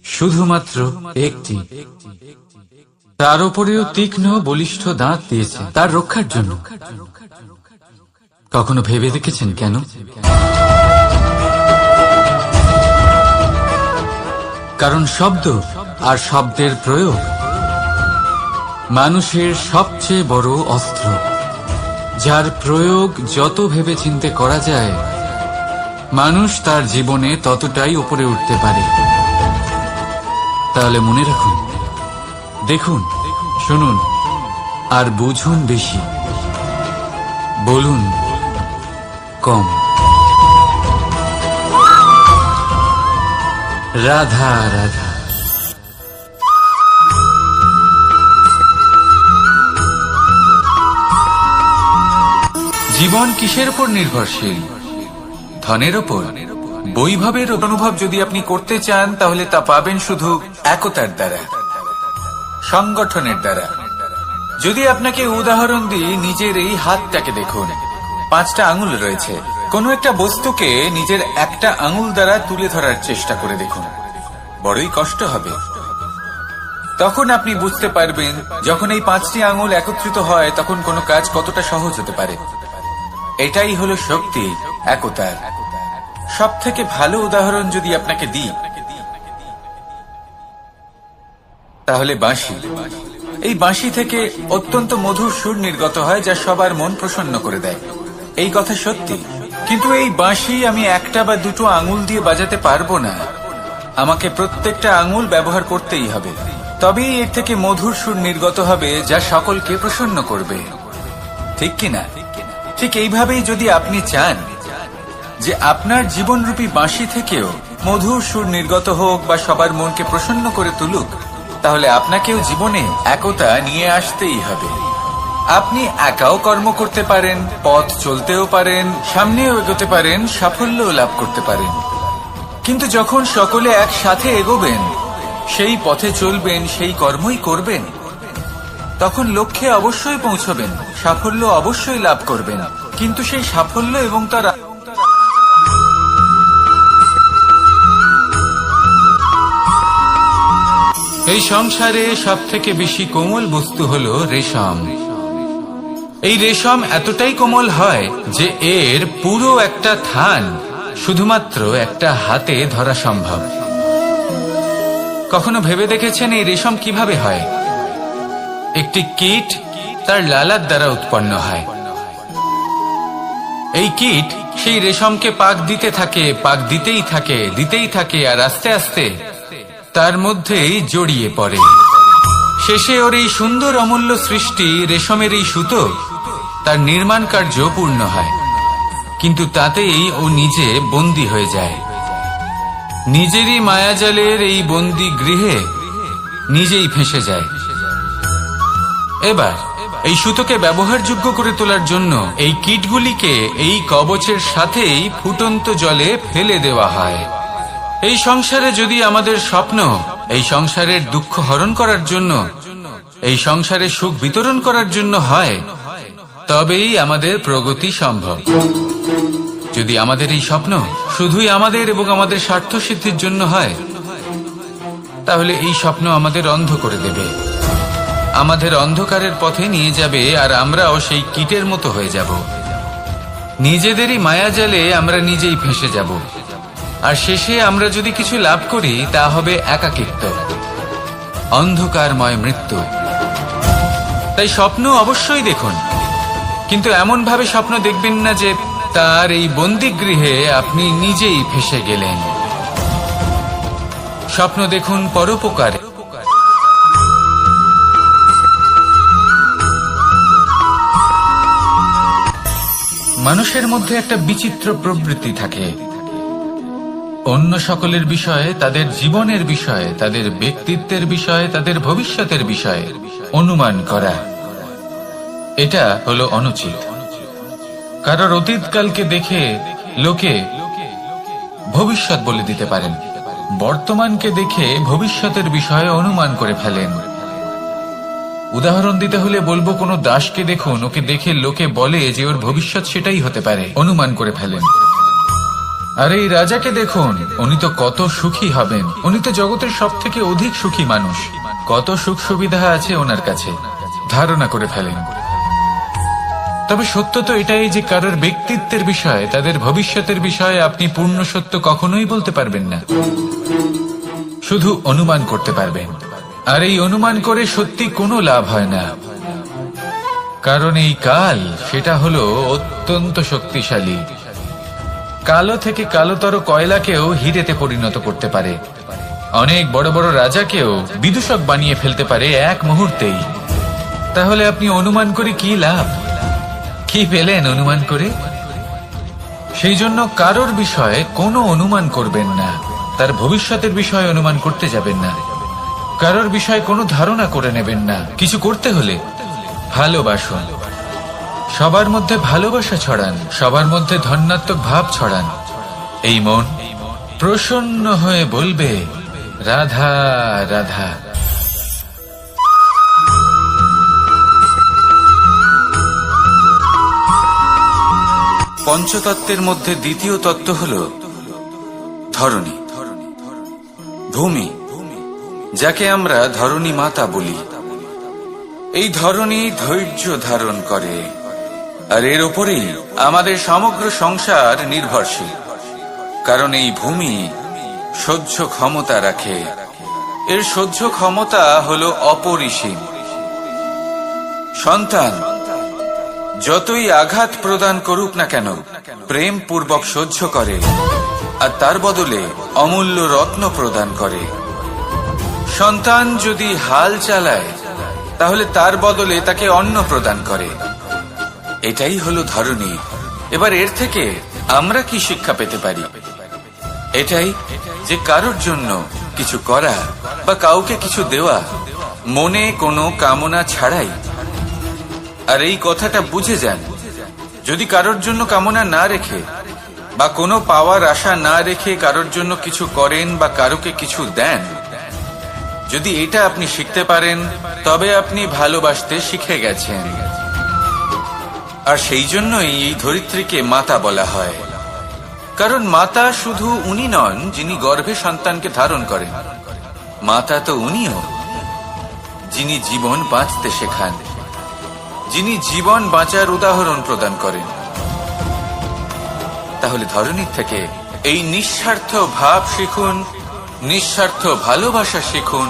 শুধুমাত্র একটি। তার উপরেও তীক্ষ্ণ বলিষ্ঠ দাঁত দিয়েছে তার রক্ষার জন্য। কখনো ভেবে দেখেছেন কেন? কারণ শব্দ আর শব্দের প্রয়োগ মানুষের সবচেয়ে বড় অস্ত্র, যার প্রয়োগ যত ভেবেচিন্তে করা যায় মানুষ তার জীবনে ততটাই উপরে উঠতে পারে। তাহলে মনে রাখুন, দেখুন, শুনুন আর বুঝুন বেশি, বলুন কম। রাধা রাধা। জীবন কিসের উপর নির্ভরশীল? ধনের ওপর। বৈভবের অনুভব যদি আপনি করতে চান তাহলে তা পাবেন শুধু একতার দ্বারা, সংগঠনের দ্বারা। যদি আপনাকে উদাহরণ দিই, নিজের এই হাতটাকে দেখুন, 5টা আঙুল রয়েছে। কোনো একটা বস্তুকে নিজের একটা আঙুল দ্বারা তুলে ধরার চেষ্টা করে দেখুন, বড়ই কষ্ট হবে। তখন আপনি বুঝতে পারবেন যখন এই 5টি আঙুল একত্রিত হয় তখন কোনো কাজ কতটা সহজ হতে পারে। এটাই হলো শক্তি, একতার। সব থেকে ভালো উদাহরণ যদি আপনাকে দিই তাহলে বাঁশি। এই বাঁশি থেকে অত্যন্ত মধুর সুর নির্গত হয় যা সবার মন প্রসন্ন করে দেয়। এই কথা সত্যি, কিন্তু এই বাঁশি আমি একটা বা দুটো আঙুল দিয়ে বাজাতে পারবো না। আমাকে প্রত্যেকটা আঙুল ব্যবহার করতেই হবে, তবেই এর থেকে মধুর সুর নির্গত হবে যা সকলকে প্রসন্ন করবে, ঠিক কিনা? ঠিক এইভাবেই যদি আপনি চান যে আপনার জীবনরূপী বাঁশি থেকেও মধুর সুর নির্গত হোক বা সবার মনকে প্রসন্ন করে তুলুক, তাহলে আপনাকেও জীবনে একতা নিয়ে আসতেই হবে। আপনি একাও কর্ম করতে পারেন, পথ চলতেও পারেন, সামনেও এগোতে পারেন, সাফল্যও লাভ করতে পারেন। কিন্তু যখন সকলে একসাথে এগোবেন, সেই পথে চলবেন, সেই কর্মই করবেন, তখন লক্ষ্যে অবশ্যই পৌঁছবেন, সাফল্য অবশ্যই লাভ করবেন। কিন্তু সেই সাফল্য এবং তার এই সংসারে সব থেকে বেশি কোমল বস্তু হলো রেশম। এই রেশম এতটাই কোমল হয় যে এর পুরো একটা থান শুধুমাত্র একটা হাতে ধরা সম্ভব। কখনো ভেবে দেখেছেন এই রেশম কিভাবে হয়? একটি কীট তার লালার দ্বারা উৎপন্ন হয়। এই কীট সেই রেশমকে পাক দিতে থাকে, পাক দিতেই থাকে, আর আস্তে আস্তে তার মধ্যেই জড়িয়ে পড়ে। শেষে ওর এই সুন্দর অমূল্য সৃষ্টি রেশমের এই সুতো, তার নির্মাণ কার্য পূর্ণ হয়। কিন্তু তাতেই ও নিজে বন্দী হয়ে যায়। নিজেরই মায়াজালের এই বন্দী গৃহে নিজেই ফেঁসে যায়। এবার এই সুতোকে ব্যবহারযোগ্য করে তোলার জন্য এই কীটগুলিকে এই কবচের সাথেই ফুটন্ত জলে ফেলে দেওয়া হয়। এই সংসারে যদি আমাদের স্বপ্ন এই সংসারের দুঃখ হরণ করার জন্য, এই সংসারে সুখ বিতরণ করার জন্য হয়, তবেই আমাদের প্রগতি সম্ভব। যদি আমাদের এই স্বপ্ন শুধুই আমাদের এবং আমাদের স্বার্থ সিদ্ধির জন্য হয়, তাহলে এই স্বপ্ন আমাদের অন্ধ করে দেবে, আমাদের অন্ধকারের পথে নিয়ে যাবে, আর আমরাও সেই কীটের মতো হয়ে যাব। নিজেদেরই মায়াজালে আমরা নিজেই ফেঁসে যাব, আর শেষে আমরা যদি কিছু লাভ করি তা হবে একাকিত্ব, অন্ধকারময় মৃত্যু। তাই স্বপ্ন অবশ্যই দেখুন, কিন্তু এমন ভাবে স্বপ্ন দেখবেন না যে তার এই বন্দিগৃহে আপনি নিজেই ফেঁসে গেলেন। স্বপ্ন দেখুন পরোপকারে। মানুষের মধ্যে একটা বিচিত্র প্রবৃত্তি থাকে, অন্য সকলের বিষয়ে, তাদের জীবনের বিষয়ে, তাদের ব্যক্তিত্বের বিষয়ে, তাদের ভবিষ্যতের বিষয়ে অনুমান করা। এটা হলো অনুচিত। কারোর অতীতকালকে দেখে লোকে ভবিষ্যৎ বলে দিতে পারেন, বর্তমানকে দেখে ভবিষ্যতের বিষয়ে অনুমান করে ফেলেন। উদাহরণ দিতে হলে বলবো, কোনো দাসকে দেখুন, ওকে দেখে লোকে বলে যে ওর ভবিষ্যৎ সেটাই হতে পারে, অনুমান করে ফেলেন। আর এই রাজাকে দেখুন, উনি তো কত সুখী হবেন, উনি তো জগতের সব থেকে অধিক সুখী মানুষ, কত সুখ সুবিধা আছে ওনার কাছে, ধারণা করে ফেলেন। তবে সত্য তো এটাই যে কারোর ব্যক্তিত্বের বিষয়ে, তাদের ভবিষ্যতের বিষয়ে আপনি পূর্ণ সত্য কখনোই বলতে পারবেন না, শুধু অনুমান করতে পারবেন। আর এই অনুমান করে সত্যি কোনো লাভ হয় না, কারণ এই কাল সেটা হলো অত্যন্ত শক্তিশালী। কালো থেকে কালোতর কয়লাকেও হিরেতে পরিণত করতে পারে। অনেক বড় বড় রাজাকেও বিদূষক বানিয়ে ফেলতে পারে এক মুহূর্তেই। তাহলে আপনি অনুমান করে কি লাভ? কি পেলেন অনুমান করে? সেই জন্য কারোর বিষয়ে কোনো অনুমান করবেন না, তার ভবিষ্যতের বিষয়ে অনুমান করতে যাবেন না, কারোর বিষয়ে কোনো ধারণা করে নেবেন না। কিছু করতে হলে ভালোবাসুন, সবার মধ্যে ভালোবাসা ছড়ান, সবার মধ্যে ধন্যাত্মক ভাব ছড়ান। এই মন প্রসন্ন হয়ে বলবে রাধা রাধা। পঞ্চতত্ত্বের মধ্যে দ্বিতীয় তত্ত্ব হল ধরণী, ভূমি, যাকে আমরা ধরণী মাতা বলি। এই ধরণী ধৈর্য ধারণ করে, আর এর উপরেই আমাদের সমগ্র সংসার নির্ভরশীল। কারণ এই ভূমি সহ্য ক্ষমতা রাখে, এর সহ্য ক্ষমতা হল অপরিসীম। সন্তান যতই আঘাত প্রদান করুক না কেন, প্রেম পূর্বক সহ্য করে, আর তার বদলে অমূল্য রত্ন প্রদান করে। সন্তান যদি হাল চালায়, তাহলে তার বদলে তাকে অন্ন প্রদান করে। এটাই হলো ধরণী। এবার এর থেকে আমরা কি শিক্ষা পেতে পারি? এটাই যে কারোর জন্য কিছু করা বা কাউকে কিছু দেওয়া মনে কোনো কামনা ছাড়াই। আর এই কথাটা বুঝে যান, যদি কারোর জন্য কামনা না রেখে বা কোনো পাওয়ার আশা না রেখে কারোর জন্য কিছু করেন বা কারোকে কিছু দেন, যদি এটা আপনি শিখতে পারেন, তবে আপনি ভালোবাসতে শিখে গেছেন। আর সেই জন্যই এই ধরিত্রীকে মাতা বলা হয়। কারণ মাতা শুধু উনি নন যিনি গর্ভে সন্তানকে ধারণ করেন, মাতা তো উনিও যিনি জীবন বাঁচতে শেখান, যিনি জীবন বাঁচার উদাহরণ প্রদান করেন। তাহলে ধরণীর থেকে এই নিঃস্বার্থ ভাব শিখুন, নিঃস্বার্থ ভালোবাসা শিখুন,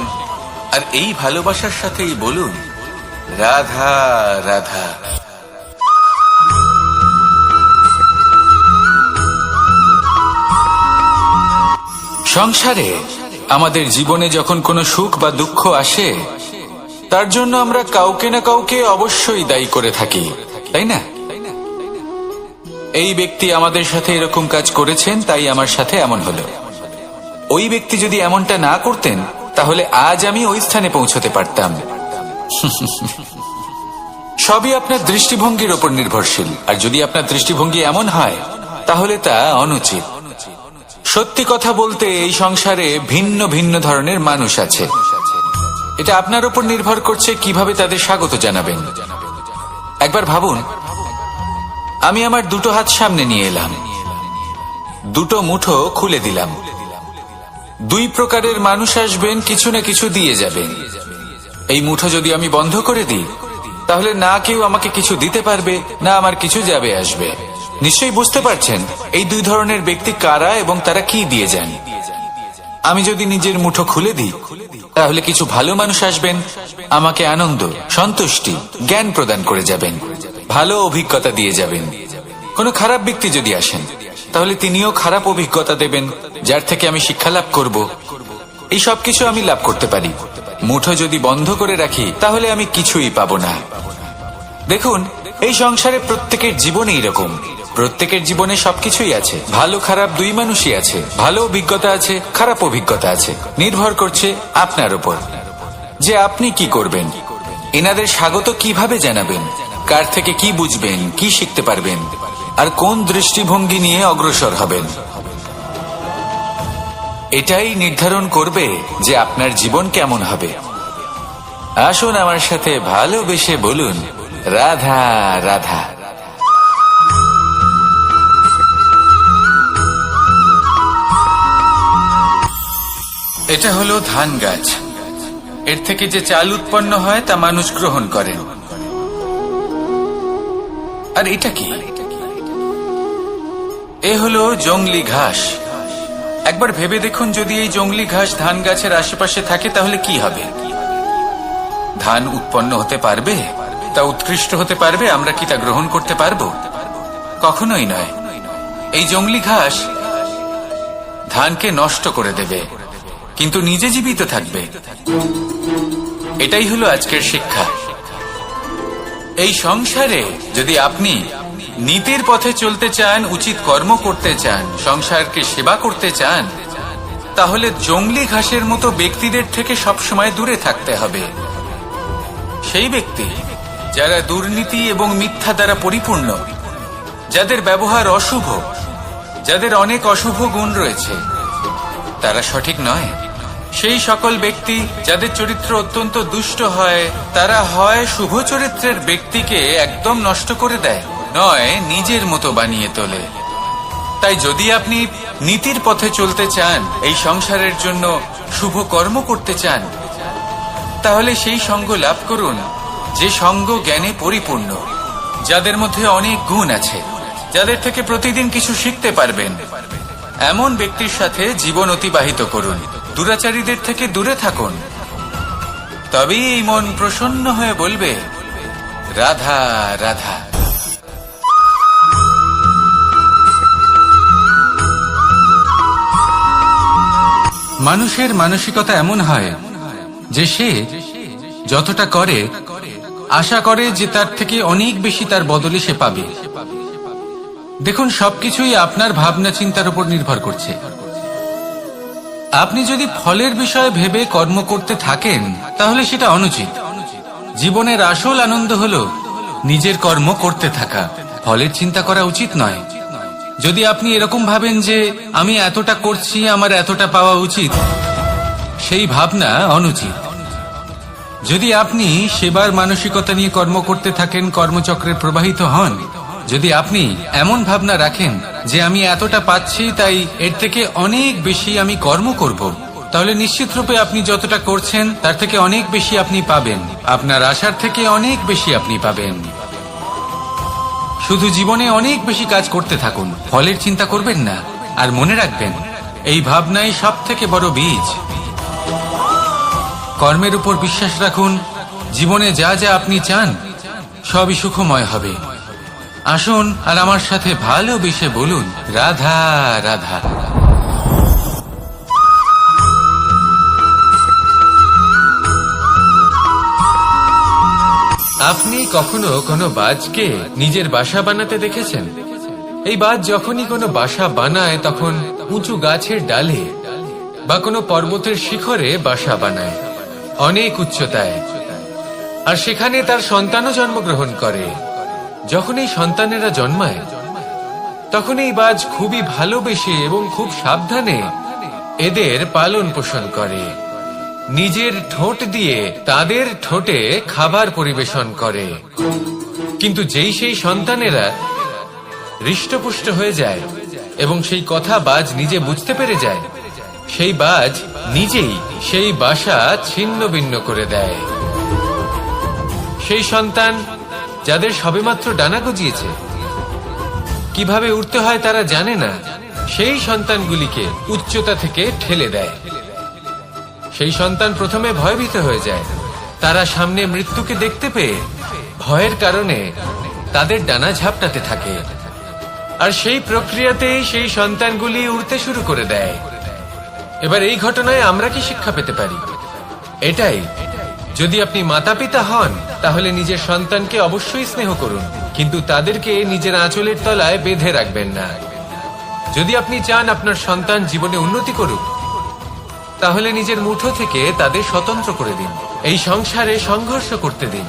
আর এই ভালোবাসার সাথেই বলুন রাধা রাধা। সংসারে আমাদের জীবনে যখন কোনো সুখ বা দুঃখ আসে, তার জন্য আমরা কাউকে না কাউকে অবশ্যই দায়ী করে থাকি, তাই না? এই ব্যক্তি আমাদের সাথে এরকম কাজ করেছেন, তাই আমার সাথে এমন হলো। ওই ব্যক্তি যদি এমনটা না করতেন, তাহলে আজ আমি ওই স্থানে পৌঁছতে পারতাম। সবই আপনার দৃষ্টিভঙ্গির ওপর নির্ভরশীল। আর যদি আপনার দৃষ্টিভঙ্গি এমন হয়, তাহলে তা অনুচিত। সত্যি কথা বলতে এই সংসারে ভিন্ন ভিন্ন ধরনের মানুষ আছে। এটা আপনার উপর নির্ভর করছে কিভাবে তাদের স্বাগত জানাবেন। একবার ভাবুন, আমি আমার দুটো হাত সামনে নিয়ে এলাম, দুটো মুঠো খুলে দিলাম। দুই প্রকারের মানুষ আসবেন, কিছু না কিছু দিয়ে যাবেন। এই মুঠো যদি আমি বন্ধ করে দিই, তাহলে না কেউ আমাকে কিছু দিতে পারবে, না আমার কিছু যাবে আসবে। নিশ্চয়ই বুঝতে পারছেন এই দুই ধরনের ব্যক্তি কারা এবং তারা কি দিয়ে যান। আমি যদি নিজের মুঠো খুলে দিই, তাহলে কিছু ভালো মানুষ আসবেন, আমাকে আনন্দ, সন্তুষ্টি, জ্ঞান প্রদান করে যাবেন, ভালো অভিজ্ঞতা দিয়ে যাবেন। কোনো খারাপ ব্যক্তি যদি আসেন, তাহলে তিনিও খারাপ অভিজ্ঞতা দেবেন, যার থেকে আমি শিক্ষা লাভ করব। এই সব কিছু আমি লাভ করতে পারি। মুঠো যদি বন্ধ করে রাখি, তাহলে আমি কিছুই পাবো না। দেখুন, এই সংসারে প্রত্যেকের জীবনে এরকম। প্রত্যেকের জীবনে সবকিছুই আছে, ভালো খারাপ দুই মানুষই আছে, ভালো অভিজ্ঞতা আছে, খারাপ অভিজ্ঞতা আছে। নির্ভর করছে আপনার উপর যে আপনি কি করবেন, এনাদের স্বাগত কিভাবে জানাবেন, কার থেকে কি বুঝবেন, কি শিখতে পারবেন, আর কোন দৃষ্টিভঙ্গি নিয়ে অগ্রসর হবেন। এটাই নির্ধারণ করবে যে আপনার জীবন কেমন হবে। আসুন আমার সাথে ভালোবেসে বলুন রাধা রাধা। এটা হলো ধান গাছ। এর থেকে যে চাল উৎপন্ন হয় তা মানুষ গ্রহণ করেন। আর এটা কি? এ হলো জংলি ঘাস। একবার ভেবে দেখুন, যদি এই জংলি ঘাস ধান গাছের আশেপাশে থাকে, তাহলে কি হবে? ধান উৎপন্ন হতে পারবে? তা উৎকৃষ্ট হতে পারবে? আমরা কি তা গ্রহণ করতে পারবো? কখনোই নয়। এই জংলি ঘাস ধানকে নষ্ট করে দেবে। কিন্তু নিজে জীবিত থাকবে। এটাই হলো আজকের শিক্ষা। এই সংসারে যদি আপনি নীতির পথে চলতে চান, উচিত কর্ম করতে চান, সংসারকে সেবা করতে চান, তাহলে জংলি ঘাসের মতো ব্যক্তিদের থেকে সবসময় দূরে থাকতে হবে। সেই ব্যক্তি যারা দুর্নীতি এবং মিথ্যা দ্বারা পরিপূর্ণ, যাদের ব্যবহার অশুভ, যাদের অনেক অশুভ গুণ রয়েছে, তারা সঠিক নয়। সেই সকল ব্যক্তি যাদের চরিত্র অত্যন্ত দুষ্ট হয়, তারা হয় শুভ চরিত্রের ব্যক্তিকে একদম নষ্ট করে দেয়, নয় নিজের মতো বানিয়ে তোলে। তাই যদি আপনি নীতির পথে চলতে চান, এই সংসারের জন্য শুভ কর্ম করতে চান, তাহলে সেই সঙ্গ লাভ করুন যে সঙ্গ জ্ঞানে পরিপূর্ণ, যাদের মধ্যে অনেক গুণ আছে, যাদের থেকে প্রতিদিন কিছু শিখতে পারবেন। এমন ব্যক্তির সাথে জীবন অতিবাহিত করুন, দুরাচারীদের থেকে দূরে থাকুন। তবেই এই মন প্রসন্ন হয়ে বলবে, রাধা রাধা। মানুষের মানসিকতা এমন হয় যে সে যতটা করে আশা করে যে তার থেকে অনেক বেশি তার বদলে সে পাবে। দেখুন, সবকিছুই আপনার ভাবনা চিন্তার উপর নির্ভর করছে। আপনি যদি ফলের বিষয়ে ভেবে কর্ম করতে থাকেন, তাহলে সেটা অনুচিত। জীবনের আসল আনন্দ হলো নিজের কর্ম করতে থাকা, ফলের চিন্তা করা উচিত নয়। যদি আপনি এরকম ভাবেন যে আমি এতটা করছি, আমার এতটা পাওয়া উচিত, সেই ভাবনা অনুচিত। যদি আপনি সেবার মানসিকতা নিয়ে কর্ম করতে থাকেন, কর্মচক্রে প্রবাহিত হন, যদি আপনি এমন ভাবনা রাখেন যে আমি এতটা পাচ্ছি, তাই এর থেকে অনেক বেশি আমি কর্ম করব, তাহলে নিশ্চিত রূপে আপনি যতটা করছেন তার থেকে অনেক বেশি আপনি পাবেন, আপনার আশার থেকে অনেক বেশি আপনি পাবেন। শুধু জীবনে অনেক বেশি কাজ করতে থাকুন, ফলের চিন্তা করবেন না। আর মনে রাখবেন, এই ভাবনাই সব থেকে বড় বীজ। কর্মের উপর বিশ্বাস রাখুন, জীবনে যা যা আপনি চান সবই সুখময় হবে। আসুন আর আমার সাথে ভালোবেসে বলুন, রাধা রাধা। আপনি কখনো কোনো বাজকে নিজের বাসা বানাতে দেখেছেন? এই বাজ যখনই কোনো বাসা বানায়, তখন উঁচু গাছের ডালে বা কোনো পর্বতের শিখরে বাসা বানায়, অনেক উচ্চতায়, আর সেখানে তার সন্তানও জন্মগ্রহণ করে। যখন এই সন্তানেরা জন্মায়, তখন এই বাজ খুবই ভালোবেসে এবং খুব সাবধানে এদের পালন পোষণ করে। নিজের ঠোঁট দিয়ে তাদের ঠোঁটে খাবার পরিবেশন করে। কিন্তু যেই সেই সন্তানেরা হৃষ্টপুষ্ট হয়ে যায় এবং সেই কথা বাজ নিজে বুঝতে পেরে যায়, সেই বাজ নিজেই সেই বাসা ছিন্ন ভিন্ন করে দেয়। সেই সন্তান যাদের সবেমাত্র ডানা গজিয়েছে, কিভাবে উঠতে হয় তারা জানে না, সেই সন্তানগুলিকে উচ্চতা থেকে ঠেলে দেয়। সেই সন্তান প্রথমে ভয়ভীত হয়ে যায়। তারা সামনে মৃত্যুকে দেখতে পেয়ে ভয়ের কারণে তাদের ডানা ঝাপটাতে থাকে, আর সেই প্রক্রিয়াতেই সেই সন্তানগুলি উড়তে শুরু করে দেয়। এবার এই ঘটনায় আমরা কি শিক্ষা পেতে পারি? এটাই, যদি আপনি মাতা পিতা হন, তাহলে নিজের সন্তানকে অবশ্যই স্নেহ করুন, কিন্তু তাদেরকে নিজের আঁচলের তলায় বেঁধে রাখবেন না। যদি আপনি চান আপনার সন্তান জীবনে উন্নতি করুক, তাহলে নিজের মুঠো থেকে তাদের স্বতন্ত্র করে দিন, এই সংসারে সংঘর্ষ করতে দিন।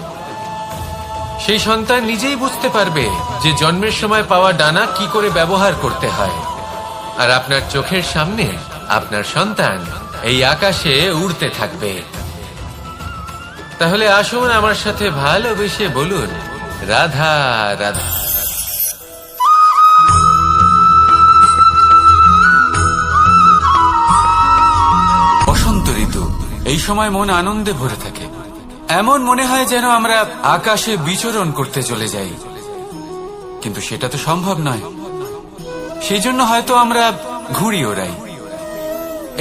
সেই সন্তান নিজেই বুঝতে পারবে যে জন্মের সময় পাওয়া ডানা কি করে ব্যবহার করতে হয়। আর আপনার চোখের সামনে আপনার সন্তান এই আকাশে উড়তে থাকবে। তাহলে আসুন আমার সাথে ভালোবেসে বলুন, রাধা রাধা। বসন্ত ঋতু, এই সময় মন আনন্দে ভরে থাকে। এমন মনে হয় যেন আমরা আকাশে বিচরণ করতে চলে যাই, কিন্তু সেটা তো সম্ভব নয়। সেই জন্য হয়তো আমরা ঘুড়ি ওড়াই,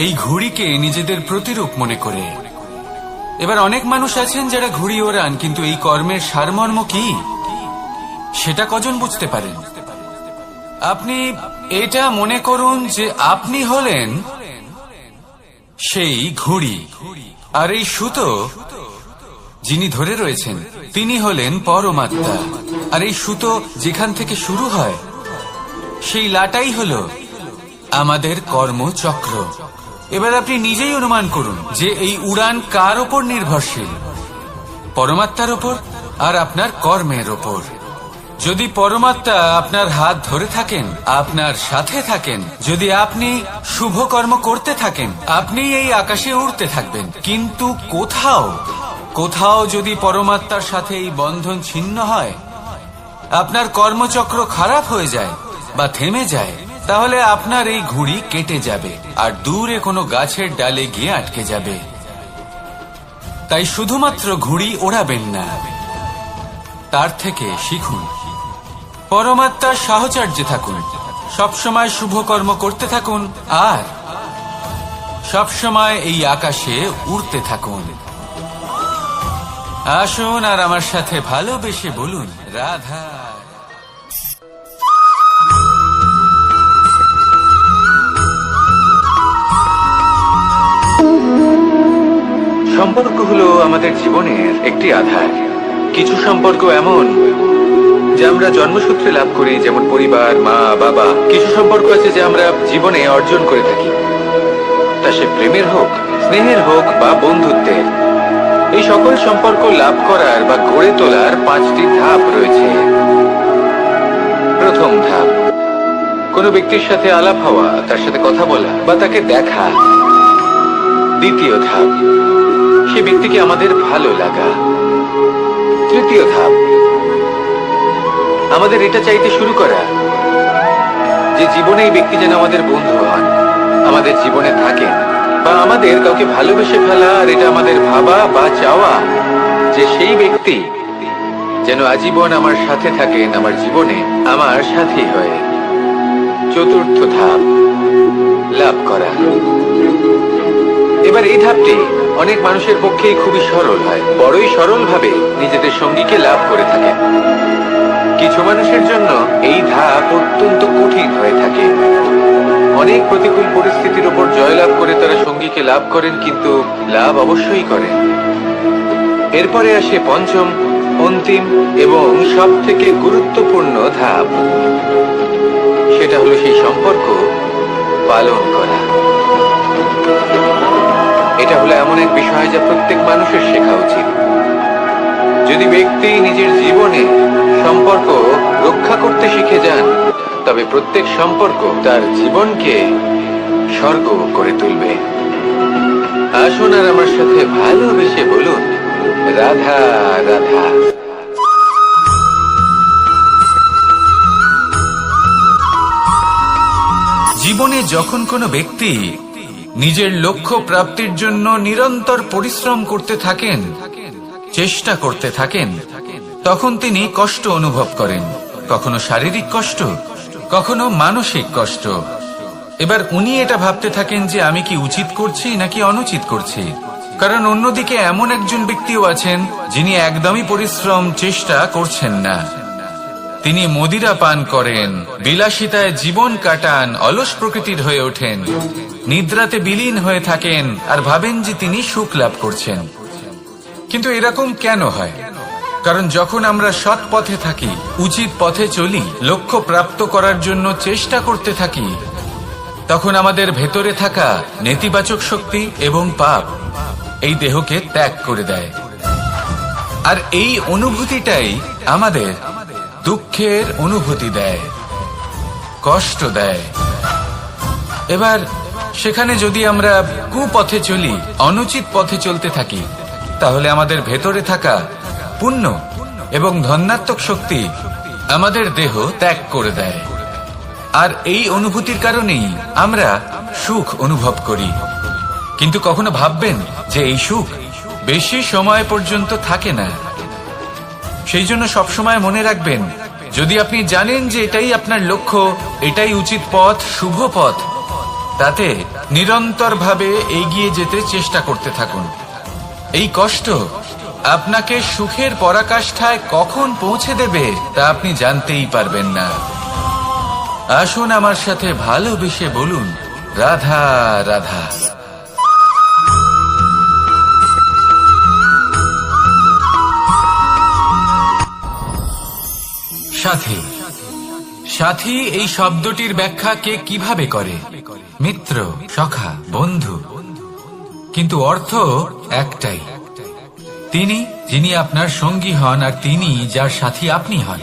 এই ঘুড়িকে নিজেদের প্রতিরূপ মনে করে। এবার অনেক মানুষ আছেন যারা ঘুড়ি ওড়ান, কিন্তু এই কর্মের সারমর্ম কি সেটা কজন বুঝতে পারেন? আপনি এটা মনে করুন যে আপনি হলেন সেই ঘুড়ি। আর এই সুতো যিনি ধরে রয়েছেন তিনি হলেন পরমাত্মা। আর এই সুতো যেখান থেকে শুরু হয় সেই লাটাই হলো আমাদের কর্মচক্র। এবার আপনি নিজেই অনুমান করুন যে এই উড়ান কার ওপর নির্ভরশীল, পরমাত্মার ওপর আর আপনার কর্মের ওপর। যদি পরমাত্মা আপনার হাত ধরে থাকেন, আপনার সাথে থাকেন, যদি আপনি শুভ কর্ম করতে থাকেন, আপনি এই আকাশে উড়তে থাকবেন। কিন্তু কোথাও যদি পরমাত্মার সাথে এই বন্ধন ছিন্ন হয়, আপনার কর্মচক্র খারাপ হয়ে যায় বা থেমে যায়, তাহলে আপনার এই ঘুড়ি কেটে যাবে আর দূরে কোনো গাছের ডালে গিয়ে আটকে যাবে। তাই শুধুমাত্র ঘুড়ি ওড়াবেন না, তার থেকে শিখুন, পরমাত্মার সাহচর্যে থাকুন, সবসময় শুভ কর্ম করতে থাকুন আর সবসময় এই আকাশে উড়তে থাকুন। আসুন আর আমার সাথে ভালোবেসে বলুন, রাধা। সম্পর্ক হলো আমাদের জীবনের একটি আধার। কিছু সম্পর্ক এমন যে আমরা জন্মসূত্রে লাভ করি, যেমন পরিবার, মা, বাবা। কিছু সম্পর্ক আছে যে আমরা জীবনে অর্জন করে থাকি, তা সে প্রেমের হোক, স্নেহের হোক বা বন্ধুত্বের। এই সকল সম্পর্ক লাভ করার বা গড়ে তোলার 5টি ধাপ রয়েছে। প্রথম ধাপ, কোনো ব্যক্তির সাথে আলাপ হওয়া, তার সাথে কথা বলা বা তাকে দেখা। দ্বিতীয় ধাপ, সে ব্যক্তিকে আমাদের ভালো লাগা। তৃতীয় ধাপ, আমাদের এটা চাইতে শুরু করা যে জীবনে এই ব্যক্তি যেন আমাদের বন্ধু হন, আমাদের জীবনে থাকেন, বা আমাদের কাউকে ভালোবেসে ফেলা আর এটা আমাদের ভাবা বা চাওয়া যে সেই ব্যক্তি যেন আজীবন আমার সাথে থাকেন, আমার জীবনে আমার সাথী হয়ে। চতুর্থ ধাপ, লাভ করা। এবার এই ধাপটি অনেক মানুষের পক্ষেই খুবই সরল হয়, বড়ই সরলভাবে নিজেদের সঙ্গীকে লাভ করে থাকেন। কিছু মানুষের জন্য এই ধাপ অত্যন্ত কঠিন হয়ে থাকে। অনেক প্রতিকূল পরিস্থিতির উপর জয়লাভ করে তারা সঙ্গীকে লাভ করেন, কিন্তু লাভ অবশ্যই করেন। এরপরে আসে পঞ্চম, অন্তিম এবং সব থেকে গুরুত্বপূর্ণ ধাপ। সেটা হলো সেই সম্পর্ক পালন করা। এটা হলো এমন এক বিষয় যা প্রত্যেক মানুষের শেখা উচিত। যদি ব্যক্তি নিজের জীবনে সম্পর্ক রক্ষা করতে শিখে যান, তবে প্রত্যেক সম্পর্ক তার জীবনকে স্বর্গ করে তুলবে। আসুন আর আমার সাথে ভালোবেসে বলুন, রাধা রাধা। জীবনে যখন কোনো ব্যক্তি নিজের লক্ষ্য প্রাপ্তির জন্য নিরন্তর পরিশ্রম করতে থাকেন, চেষ্টা করতে থাকেন, তখন তিনি কষ্ট অনুভব করেন। কখনো শারীরিক কষ্ট, কখনো মানসিক কষ্ট। এবার উনি এটা ভাবতে থাকেন যে আমি কি উচিত করছি নাকি অনুচিত করছি। কারণ অন্যদিকে এমন একজন ব্যক্তিও আছেন যিনি একদমই পরিশ্রম, চেষ্টা করছেন না। তিনি মদিরা পান করেন, বিলাসিতায় জীবন কাটান, অলস প্রকৃতির হয়ে ওঠেন, নিদ্রাতে বিলীন হয়ে থাকেন আর ভাবেন যে তিনি সুখ লাভ করছেন। কিন্তু এরকম কেন হয়? কারণ যখন আমরা সৎ পথে থাকি, উচিত পথে চলি, লক্ষ্য প্রাপ্ত করার জন্য চেষ্টা করতে থাকি, তখন আমাদের ভেতরে থাকা নেতিবাচক শক্তি এবং পাপ এই দেহকে ত্যাগ করে দেয়। আর এই অনুভূতিটাই আমাদের দুঃখের অনুভূতি দেয়, কষ্ট দেয়। এবার সেখানে যদি আমরা কুপথে চলি, অনুচিত পথে চলতে থাকি, তাহলে আমাদের ভেতরে থাকা পুণ্য এবং ধনাত্মক শক্তি আমাদের দেহ ত্যাগ করে দেয়। আর এই অনুভূতির কারণেই আমরা সুখ অনুভব করি। কিন্তু কখনো ভাববেন যে এই সুখ বেশি সময় পর্যন্ত থাকে না। সেই জন্য সবসময় মনে রাখবেন, যদি আপনি জানেন যে এটাই আপনার লক্ষ্য, এটাই উচিত পথ, শুভ পথ, তাতে নিরন্তরভাবে এগিয়ে যেতে চেষ্টা করতে থাকুন। এই কষ্ট আপনাকে সুখের পরাকাষ্ঠায় কখন পৌঁছে দেবে তা আপনি জানতেই পারবেন না। আসুন আমার সাথে ভালোবেসে বলুন, রাধা রাধা। সাথী। সাথী এই শব্দটির ব্যাখ্যা কে কিভাবে করে? মিত্র, সখা, বন্ধু। কিন্তু অর্থ একটাই, তিনি যিনি আপনার সঙ্গী হন আর তিনি যার সাথী আপনি হন।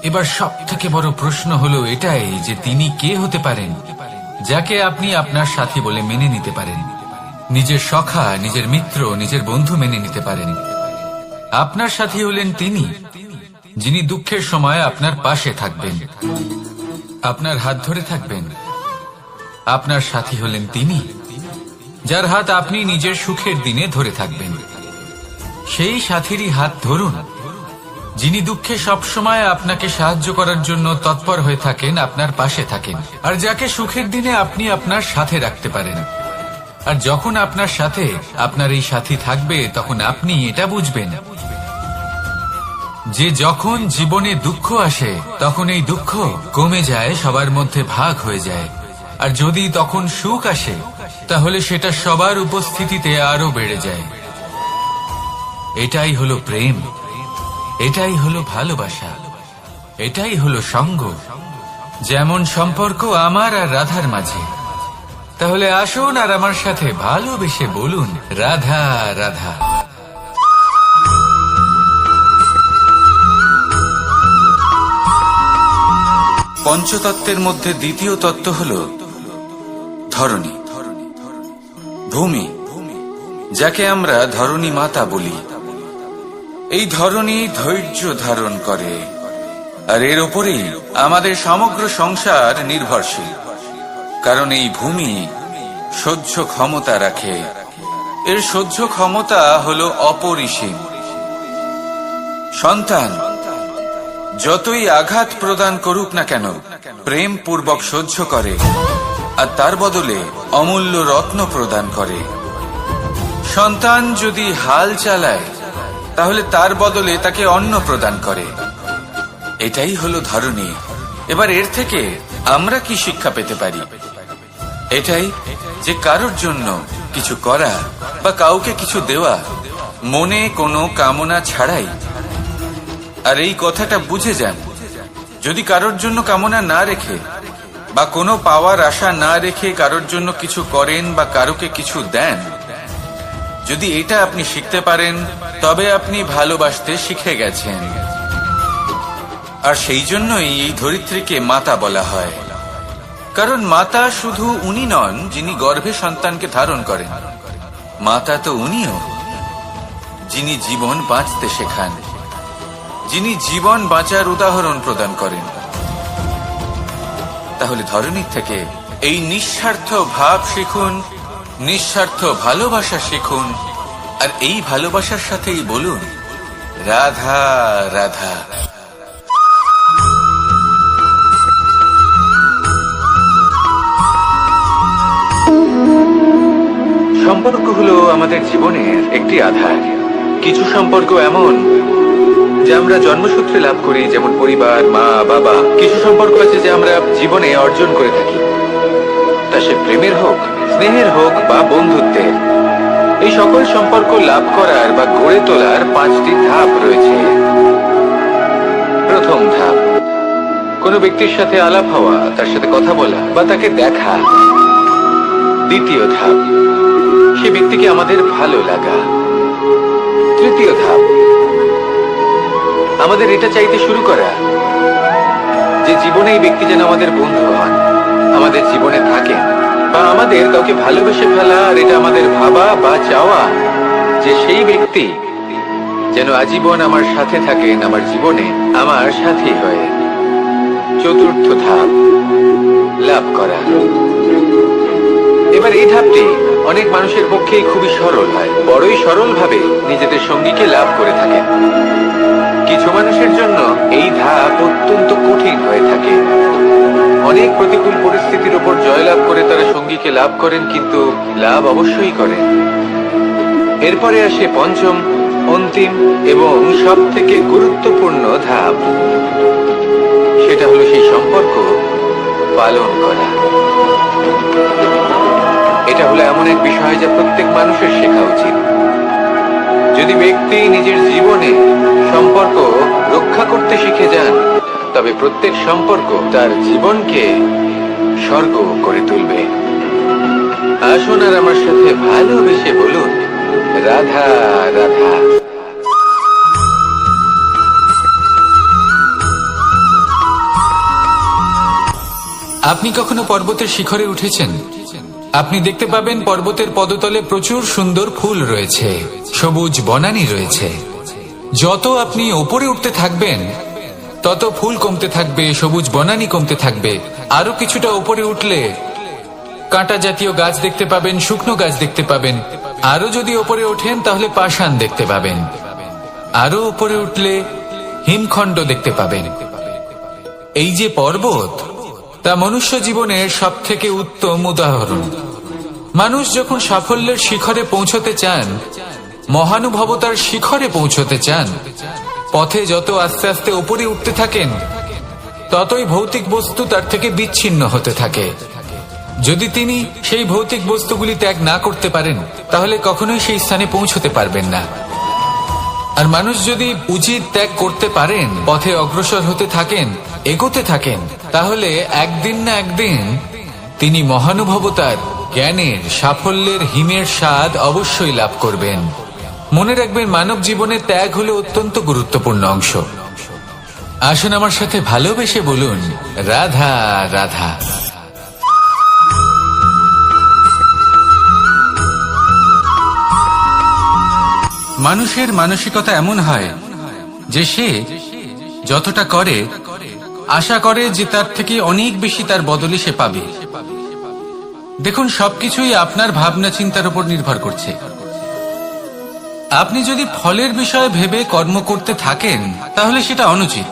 এবার সব থেকে বড় প্রশ্ন হলো এটাই যে তিনি কে হতে পারেন যাকে আপনি আপনার সাথী বলে মেনে নিতে পারেন, নিজের সখা, নিজের মিত্র, নিজের বন্ধু মেনে নিতে পারেন। আপনার সাথী হলেন তিনি যিনি দুঃখের সময় আপনার পাশে থাকবেন, আপনার হাত ধরে থাকবেন। আপনার সাথী হলেন তিনি যার হাত আপনি নিজের সুখের দিনে ধরে থাকবেন। সেই সাথীরই হাত ধরুন যিনি দুঃখে সবসময় আপনাকে সাহায্য করার জন্য তৎপর হয়ে থাকেন, আপনার পাশে থাকেন, আর যাকে সুখের দিনে আপনি আপনার সাথে রাখতে পারেন। আর যখন আপনার সাথে আপনার এই সাথী থাকবে তখন আপনি এটা বুঝবেন যে যখন জীবনে দুঃখ আসে তখন এই দুঃখ কমে যায়, সবার মধ্যে ভাগ হয়ে যায়। আর যদি তখন সুখ আসে তাহলে সেটা সবার উপস্থিতিতে আরো বেড়ে যায়। এটাই হলো প্রেম, এটাই হলো ভালোবাসা, এটাই হলো সঙ্গ। যেমন সম্পর্ক আমার আর রাধার মাঝে। তাহলে আসুন আর আমার সাথে ভালোবেসে বলুন, রাধা রাধা। পঞ্চতত্ত্বের মধ্যে দ্বিতীয় তত্ত্ব হল ধরণী, ভূমি, যাকে আমরা ধরণী মাতা বলি। এই ধরণী ধৈর্য ধারণ করে, আর এর ওপরেই আমাদের সমগ্র সংসার নির্ভরশীল। কারণ এই ভূমি সহ্য ক্ষমতা রাখে, এর সহ্য ক্ষমতা হল অপরিসীম। সন্তান যতই আঘাত প্রদান করুক না কেন প্রেম পূর্বক সহ্য করে, আর তার বদলে অমূল্য রত্ন প্রদান করে। সন্তান যদি হাল চালায় তাহলে তার বদলে তাকে অন্ন প্রদান করে। এটাই হলো ধরণী। এবার এর থেকে আমরা কি শিক্ষা পেতে পারি? এটাই যে কারোর জন্য কিছু করা বা কাউকে কিছু দেওয়া মনে কোনো কামনা ছাড়াই। আর এই কথাটা বুঝে যান, যদি কারোর জন্য কামনা না রেখে বা কোনো পাওয়ার আশা না রেখে কারোর জন্য কিছু করেন বা কারোকে কিছু দেন, যদি এটা আপনি শিখতে পারেন তবে আপনি ভালোবাসতে শিখে গেছেন। আর সেই জন্যই এই ধরিত্রীকে মাতা বলা হয়। কারণ মাতা শুধু উনি নন যিনি গর্ভে সন্তানকে ধারণ করেন, মাতা তো উনিও যিনি জীবন বাঁচতে শেখান, যিনি জীবন বাঁচার উদাহরণ প্রদান করেন। তাহলে ধরণীর থেকে এই নিঃস্বার্থ ভাব শিখুন, নিঃস্বার্থ ভালোবাসা শিখুন, আর এই ভালোবাসার সাথেই বলুন, রাধা রাধা। সম্পর্ক হলো আমাদের জীবনের একটি আধার। কিছু সম্পর্ক এমন যে আমরা জন্মসূত্রে লাভ করি, যেমন পরিবার, মা, বাবা। কিছু সম্পর্ক আছে যে আমরা জীবনে অর্জন করে থাকি, তা সে প্রেমের হোক, স্নেহের হোক বা বন্ধুত্বের। এই সকল সম্পর্ক লাভ করার বা গড়ে তোলার 5টি ধাপ রয়েছে। প্রথম ধাপ, কোনো ব্যক্তির সাথে আলাপ হওয়া, তার সাথে কথা বলা বা তাকে দেখা। দ্বিতীয় ধাপ, সে ব্যক্তিকে আমাদের ভালো লাগা। তৃতীয় ধাপ, আমাদের এটা চাইতে শুরু করা যে জীবনে এই ব্যক্তি যেন আমাদের বন্ধু হন, আমাদের জীবনে থাকেন, বা আমাদের কাউকে ভালোবেসে ফেলা। আর এটা আমাদের ভাবা বা চাওয়া যে সেই ব্যক্তি যেন আজীবন আমার সাথে থাকেন, আমার জীবনে আমার সাথী হয়ে। চতুর্থ ধাপ, লাভ করা। এবার এই ধাপটি অনেক মানুষের পক্ষেই খুবই সরল হয়, বড়ই সরল ভাবে নিজেদের সঙ্গীকে লাভ করে থাকেন। কিছু মানুষের জন্য এই ধাপ অত্যন্ত কঠিন হয়ে থাকে। অনেক প্রতিকূল পরিস্থিতির উপর জয়লাভ করে তারা সঙ্গীকে লাভ করেন, কিন্তু লাভ অবশ্যই করেন। এরপরে আসে পঞ্চম, অন্তিম এবং সব থেকে গুরুত্বপূর্ণ ধাপ। সেটা হলো সেই সম্পর্ক পালন করা। এটা হলো এমন এক বিষয় যা প্রত্যেক মানুষের শেখা উচিত। যদি ব্যক্তি নিজের জীবনে সম্পর্ক রক্ষা করতে শিখে যান, তবে প্রত্যেক সম্পর্ক তার জীবনকে স্বর্গ করে তুলবে। আসুন আর আমার সাথে ভালোবেসে বলুন, রাধা রাধা। আপনি কখনো পর্বতের শিখরে উঠেছেন? আপনি দেখতে পাবেন পর্বতের পদতলে প্রচুর সুন্দর ফুল রয়েছে, সবুজ বনানী রয়েছে। যত আপনি ওপরে উঠতে থাকবেন তত ফুল কমতে থাকবে, সবুজ বনানী কমতে থাকবে। আরো কিছুটা ওপরে উঠলে কাঁটা জাতীয় গাছ দেখতে পাবেন, শুকনো গাছ দেখতে পাবেন। আরো যদি ওপরে ওঠেন তাহলে পাষাণ দেখতে পাবেন। আরো উপরে উঠলে হিমখণ্ড দেখতে পাবেন। এই যে পর্বত, তা মনুষ্য জীবনের সব থেকে উত্তম উদাহরণ। মানুষ যখন সাফল্যের শিখরে পৌঁছতে চান, মহানুভবতার শিখরে পৌঁছতে চান, পথে যত আস্তে আস্তে উপরে উঠতে থাকেন ততই ভৌতিক বস্তু তার থেকে বিচ্ছিন্ন হতে থাকে। যদি তিনি সেই ভৌতিক বস্তুগুলি ত্যাগ না করতে পারেন তাহলে কখনোই সেই স্থানে পৌঁছতে পারবেন না। আর মানুষ যদি উচিত ত্যাগ করতে পারেন, পথে অগ্রসর হতে থাকেন, এগোতে থাকেন, তাহলে একদিন না একদিন তিনি মহানুভবতার, জ্ঞানের, সাফল্যের হিমের স্বাদ অবশ্যই লাভ করবেন। মনে রাখবেন, মানব জীবনে ত্যাগ হলো অত্যন্ত গুরুত্বপূর্ণ অংশ। আসুন আমার সাথে ভালোবেসে বলুন, রাধা রাধা। মানুষের মানসিকতা এমন হয় যে সে যতটা করে আশা করে যে তার থেকে অনেক বেশি তার বদলে সে পাবে। দেখুন, সবকিছুই আপনার ভাবনা চিন্তার উপর নির্ভর করছে। আপনি যদি ফলের বিষয়ে ভেবে কর্ম করতে থাকেন তাহলে সেটা অনুচিত।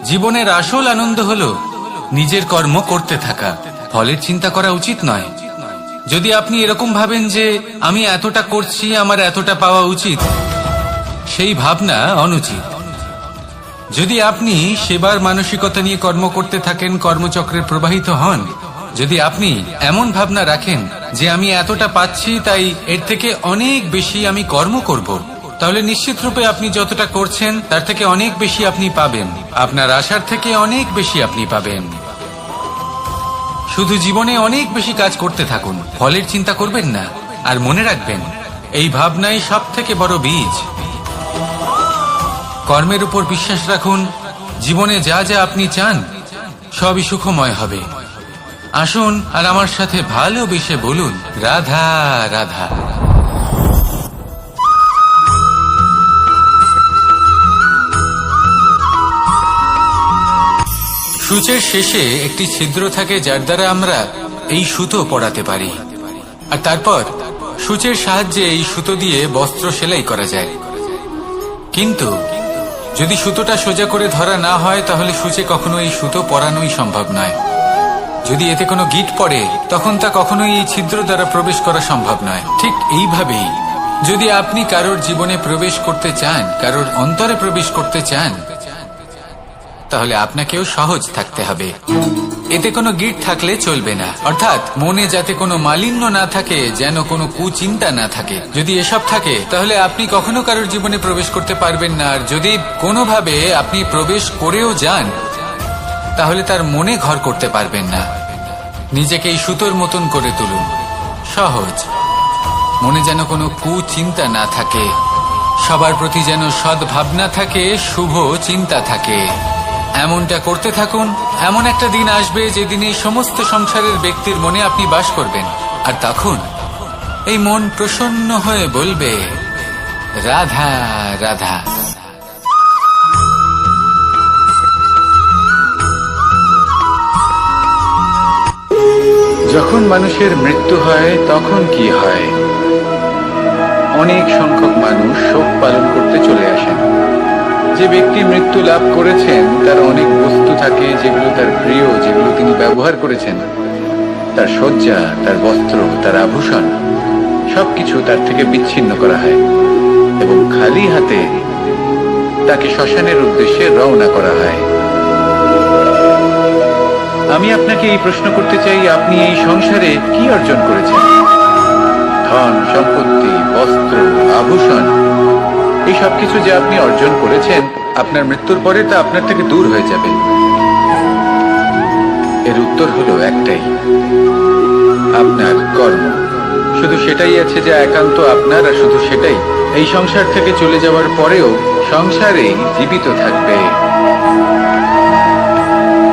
জীবনের আসল আনন্দ হলো নিজের কর্ম করতে থাকা, ফলের চিন্তা করা উচিত নয়। যদি আপনি এরকম ভাবেন যে আমি এতটা করছি, আমার এতটা পাওয়া উচিত, সেই ভাবনা অনুচিত। যদি আপনি সেবার মানসিকতা নিয়ে কর্ম করতে থাকেন, কর্মচক্রে প্রবাহিত হন, যদি আপনি এমন ভাবনা রাখেন যে আমি এতটা পাচ্ছি তাই এর থেকে অনেক বেশি আমি কর্ম করব, তাহলে নিশ্চিত রূপে আপনি যতটা করছেন তার থেকে অনেক বেশি আপনি পাবেন। আপনার আশার থেকে অনেক বেশি আপনি পাবেন। শুধু জীবনে অনেক বেশি কাজ করতে থাকুন, ফলের চিন্তা করবেন না। আর মনে রাখবেন, এই ভাবনাই সব থেকে বড় বীজ। কর্মের উপর বিশ্বাস রাখুন, জীবনে যা যা আপনি চান সবই সুখময় হবে। আসুন আর আমার সাথে ভালোবেসে বলুন, রাধা রাধা। সূচের শেষে একটি ছিদ্র থাকে যার দ্বারা আমরা এই সুতো পরাতে পারি, আর তারপর সূচের সাহায্যে এই সুতো দিয়ে বস্ত্র সেলাই করা যায়। কিন্তু যদি সুতোটা সোজা করে ধরা না হয় তাহলে সূচে কখনো এই সুতো পরানোই সম্ভব নয়। যদি এতে কোনো গিঁট পড়ে তখন তা কখনোই এই ছিদ্র দ্বারা প্রবেশ করা সম্ভব নয়। ঠিক এইভাবেই যদি আপনি কারোর জীবনে প্রবেশ করতে চান, কারোর অন্তরে প্রবেশ করতে চান, তাহলে আপনাকেও সহজ থাকতে হবে। এতে কোনো গিঁট থাকলে চলবে না, অর্থাৎ মনে যাতে কোনো মালিন্য না থাকে, যেন কোনো কুচিন্তা না থাকে। যদি এসব থাকে তাহলে আপনি কখনো কারোর জীবনে প্রবেশ করতে পারবেন না। আর যদি কোনোভাবে আপনি প্রবেশ করেও যান তাহলে তার মনে ঘর করতে পারবেন না। নিজেকে এই সুতোর মতন করে তুলুন, সহজ। মনে যেন কোনো কুচিন্তা না থাকে, সবার প্রতি যেন সদ্ভাবনা থাকে, শুভ চিন্তা থাকে। এমনটা করতে থাকুন। এমন একটা দিন আসবে যেদিন এই সমস্ত সংসারের ব্যক্তির মনে আপনি বাস করবেন, আর তখন এই মন প্রসন্ন হয়ে বলবে, রাধা রাধা। যখন মানুষের মৃত্যু হয় তখন কি হয়? অনেক সংখ্যক মানুষ শোক পালন করতে চলে আসেন। যে ব্যক্তি মৃত্যু লাভ করেছেন তার অনেক বস্তু থাকে যেগুলো তার প্রিয়, যেগুলো তিনি ব্যবহার করেছেন। তার শয্যা, তার বস্ত্র, তার আভূষণ সবকিছু তার থেকে বিচ্ছিন্ন করা হয় এবং খালি হাতে তাকে শ্মশানের উদ্দেশ্যে রওনা করা হয়। আমি আপনাকে এই প্রশ্ন করতে চাই, আপনি এই সংসারে কি অর্জন করেছেন? ধন সম্পত্তি, বস্ত্র, আভূষণ, এই সবকিছু যে আপনি অর্জন করেছেন, আপনার মৃত্যুর পরে তা আপনার থেকে দূর হয়ে যাবে? এর উত্তর হলো একটাই, আপনার কর্ম। শুধু সেটাই আছে যা একান্ত আপনার, আর শুধু সেটাই এই সংসার থেকে চলে যাওয়ার পরেও সংসারেই জীবিত থাকবে।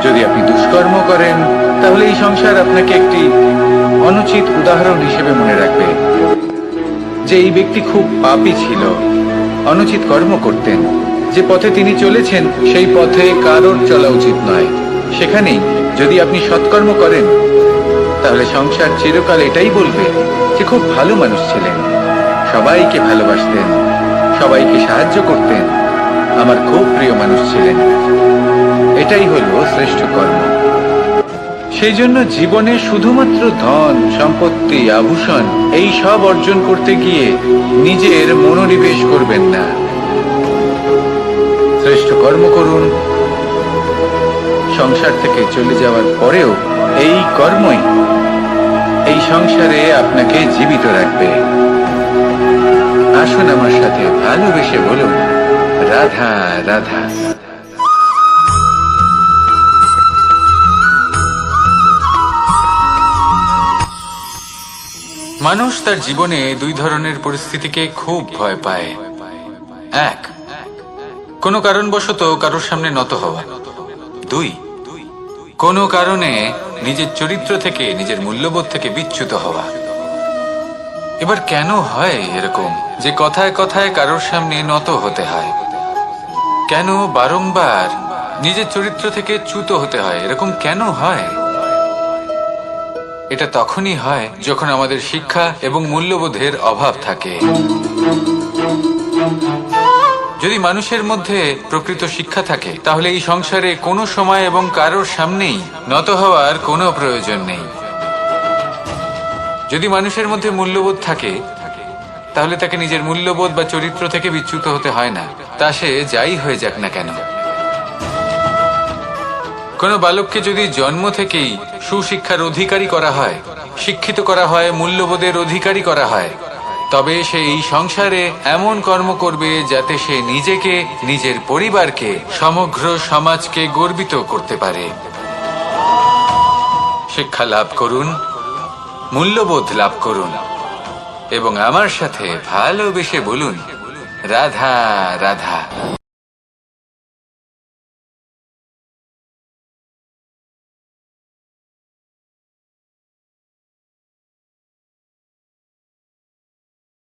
যদি আপনি দুষ্কর্ম করেন, তাহলে এই সংসার আপনাকে একটি অনুচিত উদাহরণ হিসেবে মনে রাখবে যে এই ব্যক্তি খুব পাপী ছিল, অনুচিত কর্ম করতেন। যে পথে তিনি চলেছেন সেই পথে কারোর চলা উচিত নয়। সেখানেই যদি আপনি সৎকর্ম করেন, তাহলে সংসার চিরকাল এটাই বলবে যে খুব ভালো মানুষ ছিলেন, সবাইকে ভালোবাসতেন, সবাইকে সাহায্য করতেন, আমার খুব প্রিয় মানুষ ছিলেন। এটাই হলো শ্রেষ্ঠ কর্ম। সেই জন্য জীবনে শুধুমাত্র ধন সম্পত্তি আভূষণ এই সব অর্জন করতে গিয়ে নিজের মনোনিবেশ করবেন না। শ্রেষ্ঠ কর্ম করুন। সংসার থেকে চলে যাওয়ার পরেও এই কর্মই এই সংসারে আপনাকে জীবিত রাখবে। আসুন আমার সাথে ভালোবেসে বলুন, রাধা রাধা। মানুষ তার জীবনে দুই ধরনের পরিস্থিতিকে খুব ভয় পায়। এক, কোনো কারণবশত কারোর সামনে নত হওয়া। দুই, কোনো কারণে নিজের চরিত্র থেকে, নিজের মূল্যবোধ থেকে বিচ্যুত হওয়া। এবার কেন হয় এরকম যে কথায় কথায় কারোর সামনে নত হতে হয়? কেন বারংবার নিজের চরিত্র থেকে চ্যুত হতে হয়? এরকম কেন হয়? এটা তখনই হয় যখন আমাদের শিক্ষা এবং মূল্যবোধের অভাব থাকে। যদি মানুষের মধ্যে প্রকৃত শিক্ষা থাকে, তাহলে এই সংসারে কোনো সময় এবং কারোর সামনেই নত হওয়ার কোনো প্রয়োজন নেই। যদি মানুষের মধ্যে মূল্যবোধ থাকে, তাহলে তাকে নিজের মূল্যবোধ বা চরিত্র থেকে বিচ্যুত হতে হয় না, তা সে যাই হয়ে যাক না কেন। কোনো বালককে যদি জন্ম থেকেই সুশিক্ষার অধিকারী করা হয়, শিক্ষিত করা হয়, মূল্যবোধের অধিকারী করা হয়, তবে সে এই সংসারে এমন কর্ম করবে যাতে সে নিজেকে, নিজের পরিবারকে, সমগ্র সমাজকে গর্বিত করতে পারে। শিক্ষা লাভ করুন, মূল্যবোধ লাভ করুন এবং আমার সাথে ভালোবেসে বলুন, রাধা রাধা।